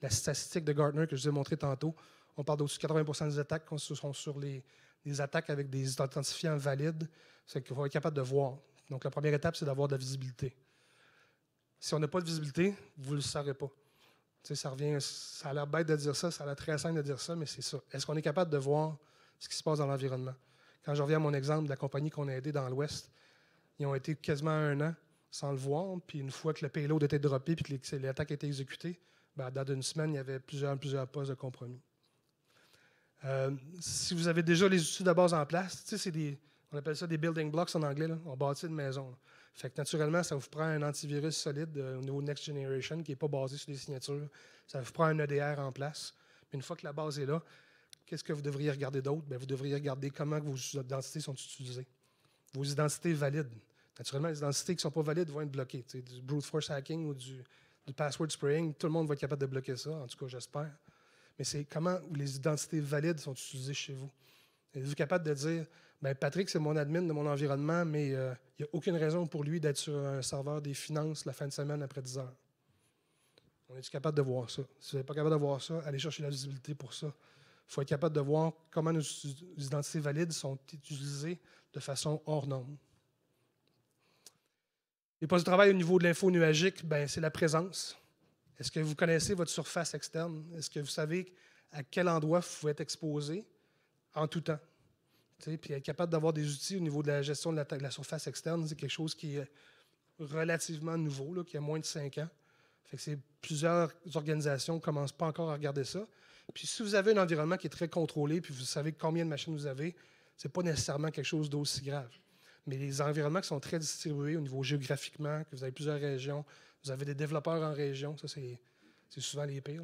la statistique de Gartner que je vous ai montré tantôt. On parle d'au-dessus de 80 des attaques qui sont sur les attaques avec des identifiants valides. C'est qu'il faut être capable de voir. Donc, la première étape, c'est d'avoir de la visibilité. Si on n'a pas de visibilité, vous ne le saurez pas. Ça a l'air bête de dire ça, ça a l'air très simple de dire ça, mais c'est ça. Est-ce qu'on est capable de voir ce qui se passe dans l'environnement? Quand je reviens à mon exemple de la compagnie qu'on a aidée dans l'Ouest, ils ont été quasiment 1 an sans le voir, puis une fois que le payload était droppé puis que l'attaque a été exécutée, dans une semaine, il y avait plusieurs postes de compromis. Si vous avez déjà les outils de base en place, on appelle ça des building blocks en anglais, là, on bâtit une maison. Là. Fait que naturellement, ça vous prend un antivirus solide au niveau Next Generation qui n'est pas basé sur des signatures. Ça vous prend un EDR en place. Mais une fois que la base est là, qu'est-ce que vous devriez regarder d'autre? Vous devriez regarder comment vos identités sont utilisées. Vos identités valides. Naturellement, les identités qui ne sont pas valides vont être bloquées. Du brute force hacking ou du password spraying, tout le monde va être capable de bloquer ça, en tout cas, j'espère. Mais c'est comment les identités valides sont utilisées chez vous. Êtes-vous capable de dire, Patrick, c'est mon admin de mon environnement, mais il n'y a aucune raison pour lui d'être sur un serveur des finances la fin de semaine après 10 heures. On est-tu capable de voir ça? Si vous n'êtes pas capable de voir ça, allez chercher la visibilité pour ça. Il faut être capable de voir comment nos identités valides sont utilisées de façon hors norme. Les postes de travail au niveau de l'info nuagique, c'est la présence. Est-ce que vous connaissez votre surface externe? Est-ce que vous savez à quel endroit vous pouvez être exposé en tout temps? Puis être capable d'avoir des outils au niveau de la gestion de la surface externe, c'est quelque chose qui est relativement nouveau, là, qui a moins de 5 ans. Fait que plusieurs organisations ne commencent pas encore à regarder ça. Puis si vous avez un environnement qui est très contrôlé, puis vous savez combien de machines vous avez, ce n'est pas nécessairement quelque chose d'aussi grave. Mais les environnements qui sont très distribués au niveau géographiquement, que vous avez plusieurs régions, vous avez des développeurs en région, ça c'est souvent les pires.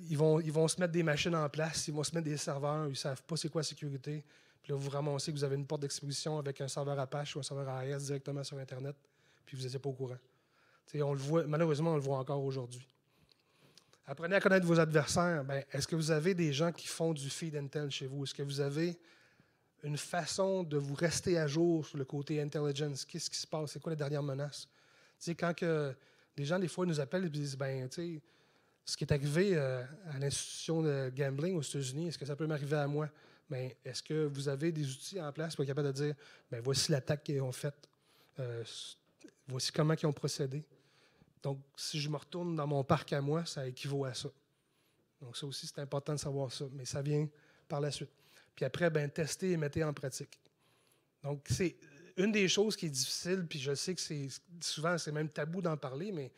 Ils vont se mettre des machines en place, ils vont se mettre des serveurs, ils ne savent pas c'est quoi la sécurité. Puis là, vous ramassez que vous avez une porte d'exposition avec un serveur Apache ou un serveur AES directement sur Internet, puis vous n'étiez pas au courant. On le voit, malheureusement, on le voit encore aujourd'hui. Apprenez à connaître vos adversaires. Est-ce que vous avez des gens qui font du feed intel chez vous? Est-ce que vous avez une façon de vous rester à jour sur le côté intelligence? Qu'est-ce qui se passe? C'est quoi les dernières menaces? Quand les gens, des fois, nous appellent et disent ce qui est arrivé à l'institution de gambling aux États-Unis, est-ce que ça peut m'arriver à moi? Est-ce que vous avez des outils en place pour être capable de dire voici l'attaque qu'ils ont faite, voici comment ils ont procédé? Donc, si je me retourne dans mon parc à moi, ça équivaut à ça. Donc, ça aussi, c'est important de savoir ça, mais ça vient par la suite. Puis après, testez et mettez en pratique. Donc, c'est une des choses qui est difficile, puis je sais que souvent, c'est même tabou d'en parler, mais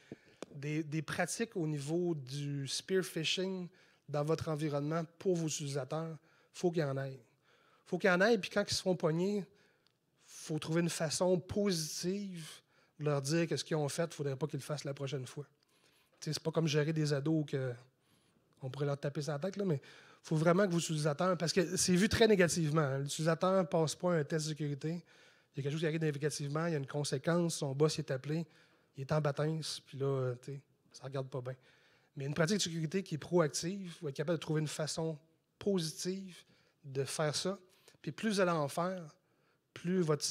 des pratiques au niveau du spear phishing dans votre environnement pour vos utilisateurs, il faut qu'il y en ait. Il faut qu'il y en ait, puis quand ils se font pogner, il faut trouver une façon positive de leur dire que ce qu'ils ont fait, il ne faudrait pas qu'ils le fassent la prochaine fois. C'est pas comme gérer des ados qu'on pourrait leur taper sur la tête, là, mais il faut vraiment que vos utilisateurs, parce que c'est vu très négativement. Hein. L'utilisateur ne passe pas un test de sécurité. Il y a quelque chose qui arrive négativement, il y a une conséquence, son boss est appelé, il est en baptême, puis là, ça ne regarde pas bien. Mais une pratique de sécurité qui est proactive, vous êtes capable de trouver une façon positive de faire ça. Puis plus vous allez en faire, plus votre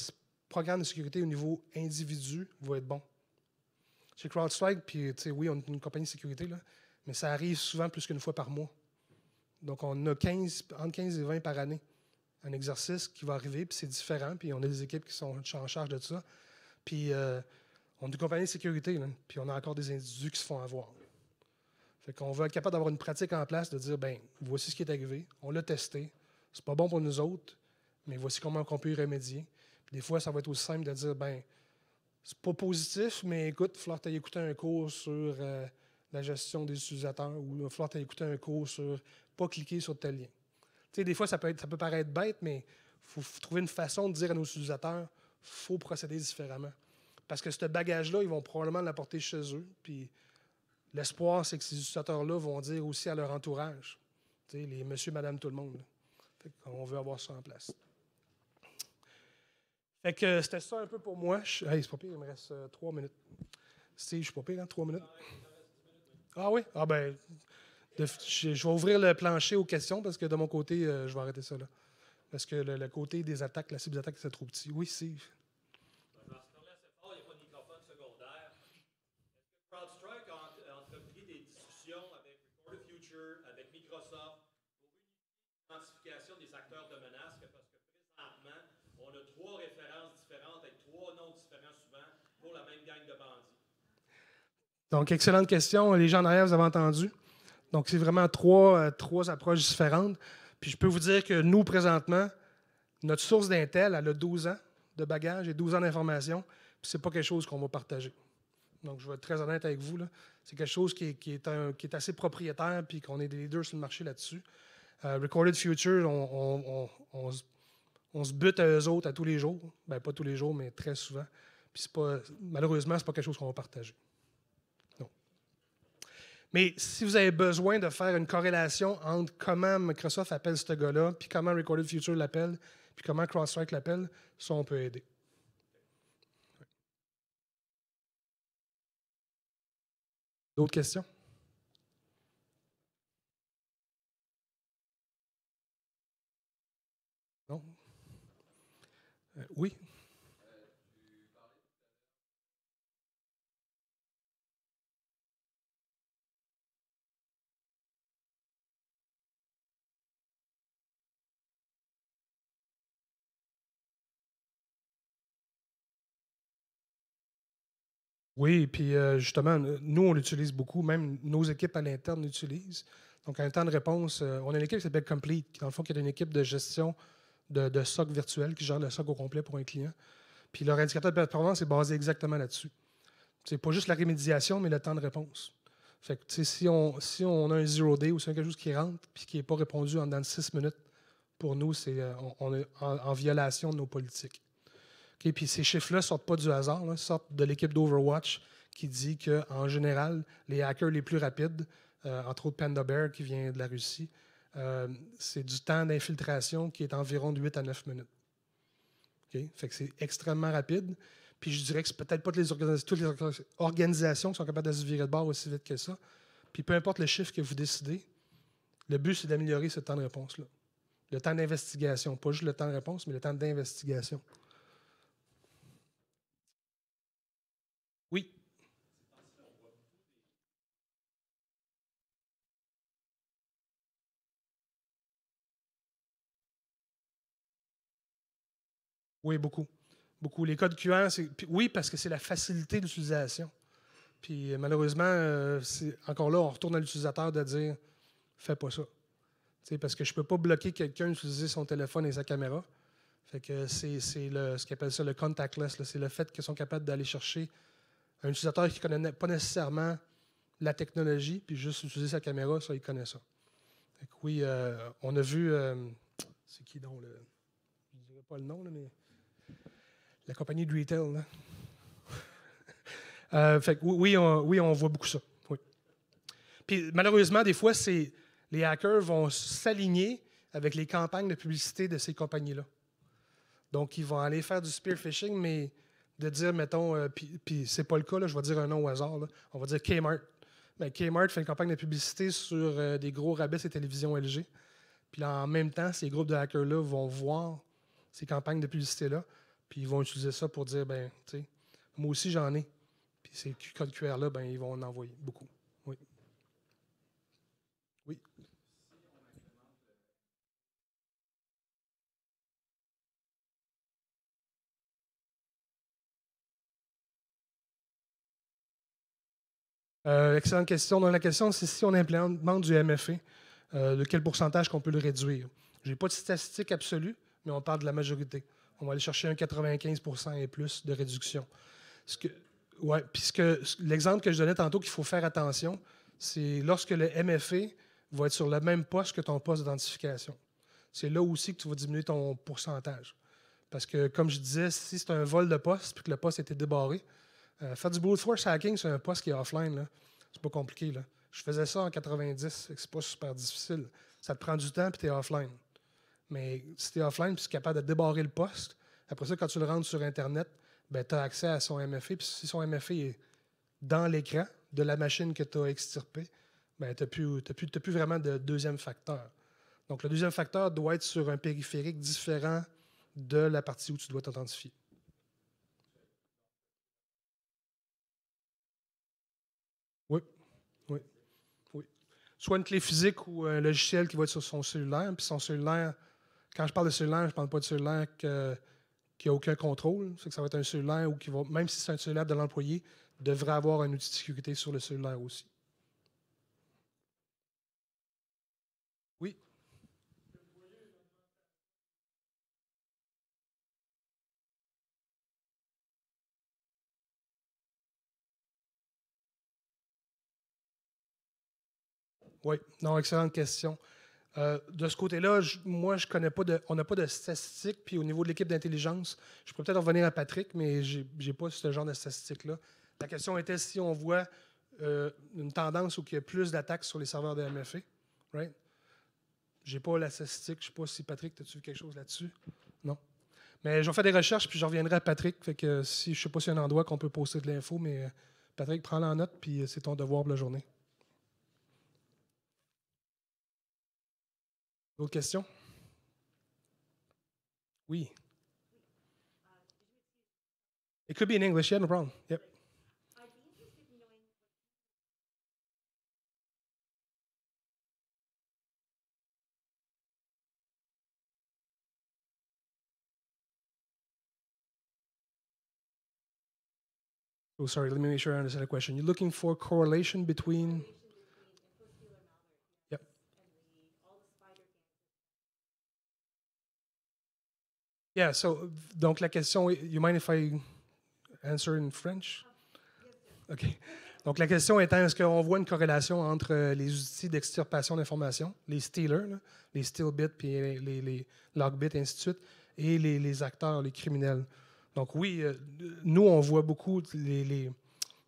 programme de sécurité au niveau individu va être bon. Chez CrowdStrike, puis oui, on est une compagnie de sécurité, là, mais ça arrive souvent plus qu'une fois par mois. Donc, on a entre 15 et 20 par année. Un exercice qui va arriver, puis c'est différent, puis on a des équipes qui sont en charge de ça. Puis, on est une compagnie de sécurité, là, puis on a encore des individus qui se font avoir. Fait qu'on veut être capable d'avoir une pratique en place, de dire, ben voici ce qui est arrivé, on l'a testé, c'est pas bon pour nous autres, mais voici comment on peut y remédier. Puis des fois, ça va être aussi simple de dire, ben c'est pas positif, mais écoute, il va falloir que tu aies écouté un cours sur la gestion des utilisateurs ou il va falloir que tu aies écouté un cours sur pas cliquer sur tel lien. Tu sais, des fois, ça peut paraître bête, mais il faut trouver une façon de dire à nos utilisateurs, il faut procéder différemment. Parce que ce bagage-là, ils vont probablement l'apporter chez eux. Puis l'espoir, c'est que ces utilisateurs-là vont dire aussi à leur entourage, tu sais, les monsieur, madame, tout le monde. Là. Fait qu'on veut avoir ça en place. Fait que c'était ça un peu pour moi. Hey, c'est pas pire, il me reste 3 minutes. Steve, je suis pas pire, hein, 3 minutes? Ah oui? Ah ben, je vais ouvrir le plancher aux questions parce que de mon côté, je vais arrêter ça là. Parce que le côté des attaques, la cible d'attaque, c'est trop petit. Oui, Steve. CrowdStrike a entrepris des discussions avec Record the Future, avec Microsoft, pour une identification des acteurs de menace, parce que présentement, on a 3 références différentes avec 3 noms différents souvent pour la même gang de bandits. Donc, excellente question. Les gens derrière, vous avez entendu. Donc, c'est vraiment trois approches différentes. Puis, je peux vous dire que nous, présentement, notre source d'Intel, elle a 12 ans de bagages et 12 ans d'information. Puis, ce n'est pas quelque chose qu'on va partager. Donc, je vais être très honnête avec vous. C'est quelque chose qui est assez propriétaire puis qu'on est des leaders sur le marché là-dessus. Recorded Future, on se bute à eux autres à tous les jours. Bien, pas tous les jours, mais très souvent. Puis, malheureusement, ce n'est pas quelque chose qu'on va partager. Non. Mais si vous avez besoin de faire une corrélation entre comment Microsoft appelle ce gars-là, puis comment Recorded Future l'appelle, puis comment CrowdStrike l'appelle, ça, on peut aider. D'autres questions? Non? Oui? Oui, puis justement, nous, on l'utilise beaucoup, même nos équipes à l'interne l'utilisent. Donc, un temps de réponse, on a une équipe qui s'appelle Complete, qui, dans le fond, qui est une équipe de gestion de SOC virtuel, qui gère le SOC au complet pour un client. Puis leur indicateur de performance est basé exactement là-dessus. C'est pas juste la rémédiation, mais le temps de réponse. Fait que, si on a un zero day ou c'est quelque chose qui rentre puis qui n'est pas répondu en dans 6 minutes, pour nous, on est en violation de nos politiques. Okay, puis ces chiffres-là ne sortent pas du hasard, là, sortent de l'équipe d'Overwatch qui dit qu'en général, les hackers les plus rapides, entre autres Panda Bear qui vient de la Russie, c'est du temps d'infiltration qui est environ de 8 à 9 minutes. Okay? Fait que c'est extrêmement rapide. Puis je dirais que c'est peut-être pas toutes les organisations qui sont capables de se virer de bord aussi vite que ça. Puis peu importe le chiffre que vous décidez, le but, c'est d'améliorer ce temps de réponse-là. Le temps d'investigation. Pas juste le temps de réponse, mais le temps d'investigation. Oui. Oui, beaucoup. Beaucoup. Les codes QR, oui, parce que c'est la facilité d'utilisation. Puis malheureusement, encore là, on retourne à l'utilisateur de dire fais pas ça. T'sais, parce que je ne peux pas bloquer quelqu'un d'utiliser son téléphone et sa caméra. Fait que c'est ce qu'ils appellent ça le contactless. C'est le fait qu'ils sont capables d'aller chercher un utilisateur qui ne connaît pas nécessairement la technologie, puis juste utiliser sa caméra, ça, il connaît ça. Fait que oui, on a vu. C'est qui donc le. Je ne dirais pas le nom, là, mais. La compagnie de retail. Là. Fait que oui, on voit beaucoup ça. Oui. Puis malheureusement, des fois, les hackers vont s'aligner avec les campagnes de publicité de ces compagnies-là. Donc, ils vont aller faire du spear phishing, mais de dire, mettons, puis c'est pas le cas, là, je vais dire un nom au hasard, là, on va dire Kmart. Ben, Kmart fait une campagne de publicité sur des gros rabais et télévisions LG. Puis là, en même temps, ces groupes de hackers-là vont voir ces campagnes de publicité-là, puis ils vont utiliser ça pour dire, ben, tu sais, moi aussi j'en ai. Puis ces codes QR-là, ben, ils vont en envoyer beaucoup. Oui. Oui. Excellente question. Donc, la question, c'est si on implémente du MFA, de quel pourcentage qu'on peut le réduire. Je n'ai pas de statistique absolue, mais on parle de la majorité. On va aller chercher un 95 et plus de réduction. Ouais, puis l'exemple que je donnais tantôt qu'il faut faire attention, c'est lorsque le MFA va être sur le même poste que ton poste d'identification. C'est là aussi que tu vas diminuer ton pourcentage. Parce que, comme je disais, si c'est un vol de poste puis que le poste a été débarré, faire du brute force hacking sur un poste qui est offline, là, c'est pas compliqué. Là. Je faisais ça en 90, c'est pas super difficile. Ça te prend du temps puis tu es offline. Mais si tu es offline puis tu es capable de débarrer le poste, après ça, quand tu le rentres sur Internet, ben, tu as accès à son MFA. Puis si son MFA est dans l'écran de la machine que tu as extirpée, ben, tu n'as plus vraiment de deuxième facteur. Donc, le deuxième facteur doit être sur un périphérique différent de la partie où tu dois t'authentifier. Oui, oui, oui. Soit une clé physique ou un logiciel qui va être sur son cellulaire. Puis son cellulaire, quand je parle de cellulaire, je ne parle pas de cellulaire qui n'a aucun contrôle. C'est que ça va être un cellulaire ou qui va, même si c'est un cellulaire de l'employé, devrait avoir un outil de sécurité sur le cellulaire aussi. Oui. Oui, non, excellente question. De ce côté-là, moi, je connais pas on n'a pas de statistiques. Puis au niveau de l'équipe d'intelligence, je pourrais peut-être revenir à Patrick, mais je n'ai pas ce genre de statistiques-là. La question était si on voit une tendance où il y a plus d'attaques sur les serveurs de MFA. Right? Je n'ai pas la statistique. Je ne sais pas si Patrick, as-tu vu quelque chose là-dessus? Non. Mais je vais faire des recherches, puis je reviendrai à Patrick. Fait que si je ne sais pas s'il y a un endroit qu'on peut poster de l'info, mais Patrick, prends-la en note, puis c'est ton devoir de la journée. D'autres questions? Oui. It could be in English, yeah, no problem. Yep. Oh, sorry, let me make sure I understand the question. You're looking for correlation between. Yep. Yeah, so, donc la question, you mind if I answer in French? OK. Donc la question étant, est-ce qu'on voit une corrélation entre les outils d'extirpation d'informations, les stealers, là, les stealbits, puis les logbits, et ainsi de suite, et les acteurs, les criminels? Donc oui, nous, on voit beaucoup les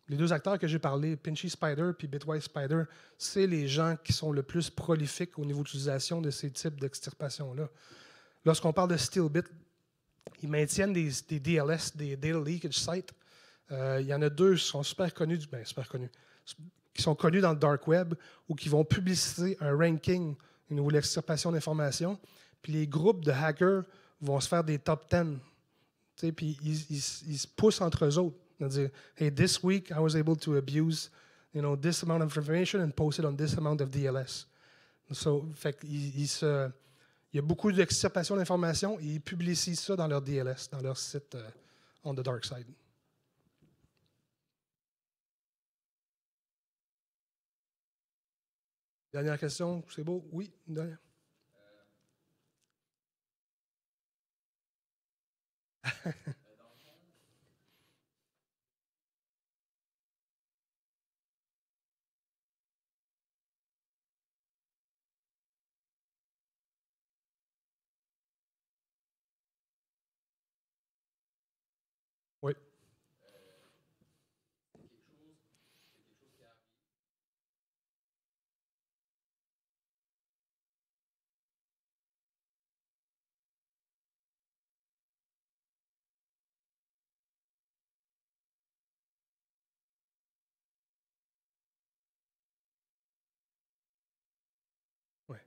deux acteurs que j'ai parlé, Pinchy Spider et Bitwise Spider, c'est les gens qui sont le plus prolifiques au niveau d'utilisation de ces types d'extirpation-là. Lorsqu'on parle de Stealbit, ils maintiennent des DLS, des Data Leakage Sites. Il y en a deux qui sont super connus, qui sont connus dans le dark web ou qui vont publiciser un ranking au niveau de l'extirpation d'informations. Puis les groupes de hackers vont se faire des top 10. Puis ils se poussent entre eux autres. Dire, hey, this week I was able to abuse, this amount of information and post it on this amount of DLS. So, il y a beaucoup d'extirpation d'informations et ils publicisent ça dans leur DLS, dans leur site on the dark side. Dernière question, c'est beau? Oui, une dernière. Oui. Oui.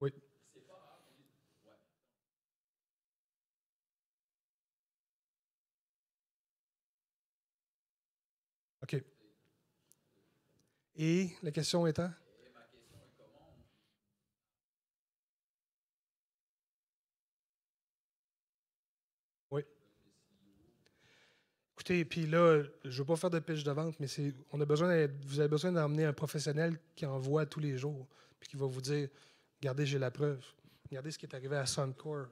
Oui. OK. Et la question étant? Oui. Écoutez, puis là, je ne veux pas faire de pitch de vente, mais vous avez besoin d'emmener un professionnel qui en voit tous les jours, puis qui va vous dire, regardez, j'ai la preuve. Regardez ce qui est arrivé à Suncor.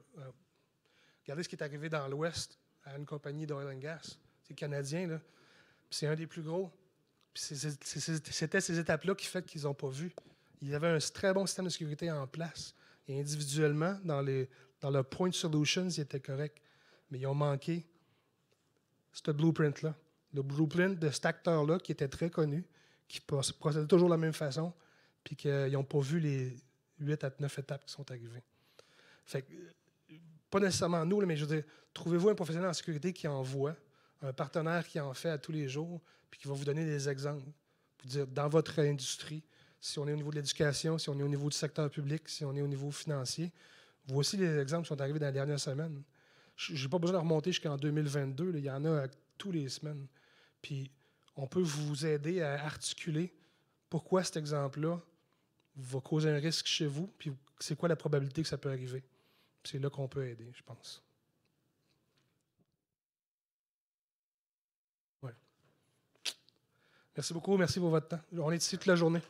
Regardez ce qui est arrivé dans l'Ouest à une compagnie d'oil and gas. C'est canadien, là. Puis c'est un des plus gros. Puis c'était ces étapes-là qui fait qu'ils n'ont pas vu. Il y avait un très bon système de sécurité en place. Et individuellement, dans leur point solutions, ils étaient corrects. Mais ils ont manqué ce blueprint-là. Le blueprint de cet acteur-là qui était très connu, qui procédait toujours de la même façon, puis qu'ils n'ont pas vu les 8 à 9 étapes qui sont arrivées. Fait que, pas nécessairement nous, mais je veux dire, trouvez-vous un professionnel en sécurité qui en voit, un partenaire qui en fait à tous les jours, puis qui va vous donner des exemples. Pour dire, dans votre industrie, si on est au niveau de l'éducation, si on est au niveau du secteur public, si on est au niveau financier, voici les exemples qui sont arrivés dans les dernières semaines. Je n'ai pas besoin de remonter jusqu'en 2022. Là, il y en a tous les semaines. Puis, on peut vous aider à articuler pourquoi cet exemple-là va causer un risque chez vous, puis c'est quoi la probabilité que ça peut arriver. C'est là qu'on peut aider, je pense. Ouais. Merci beaucoup. Merci pour votre temps. On est ici toute la journée.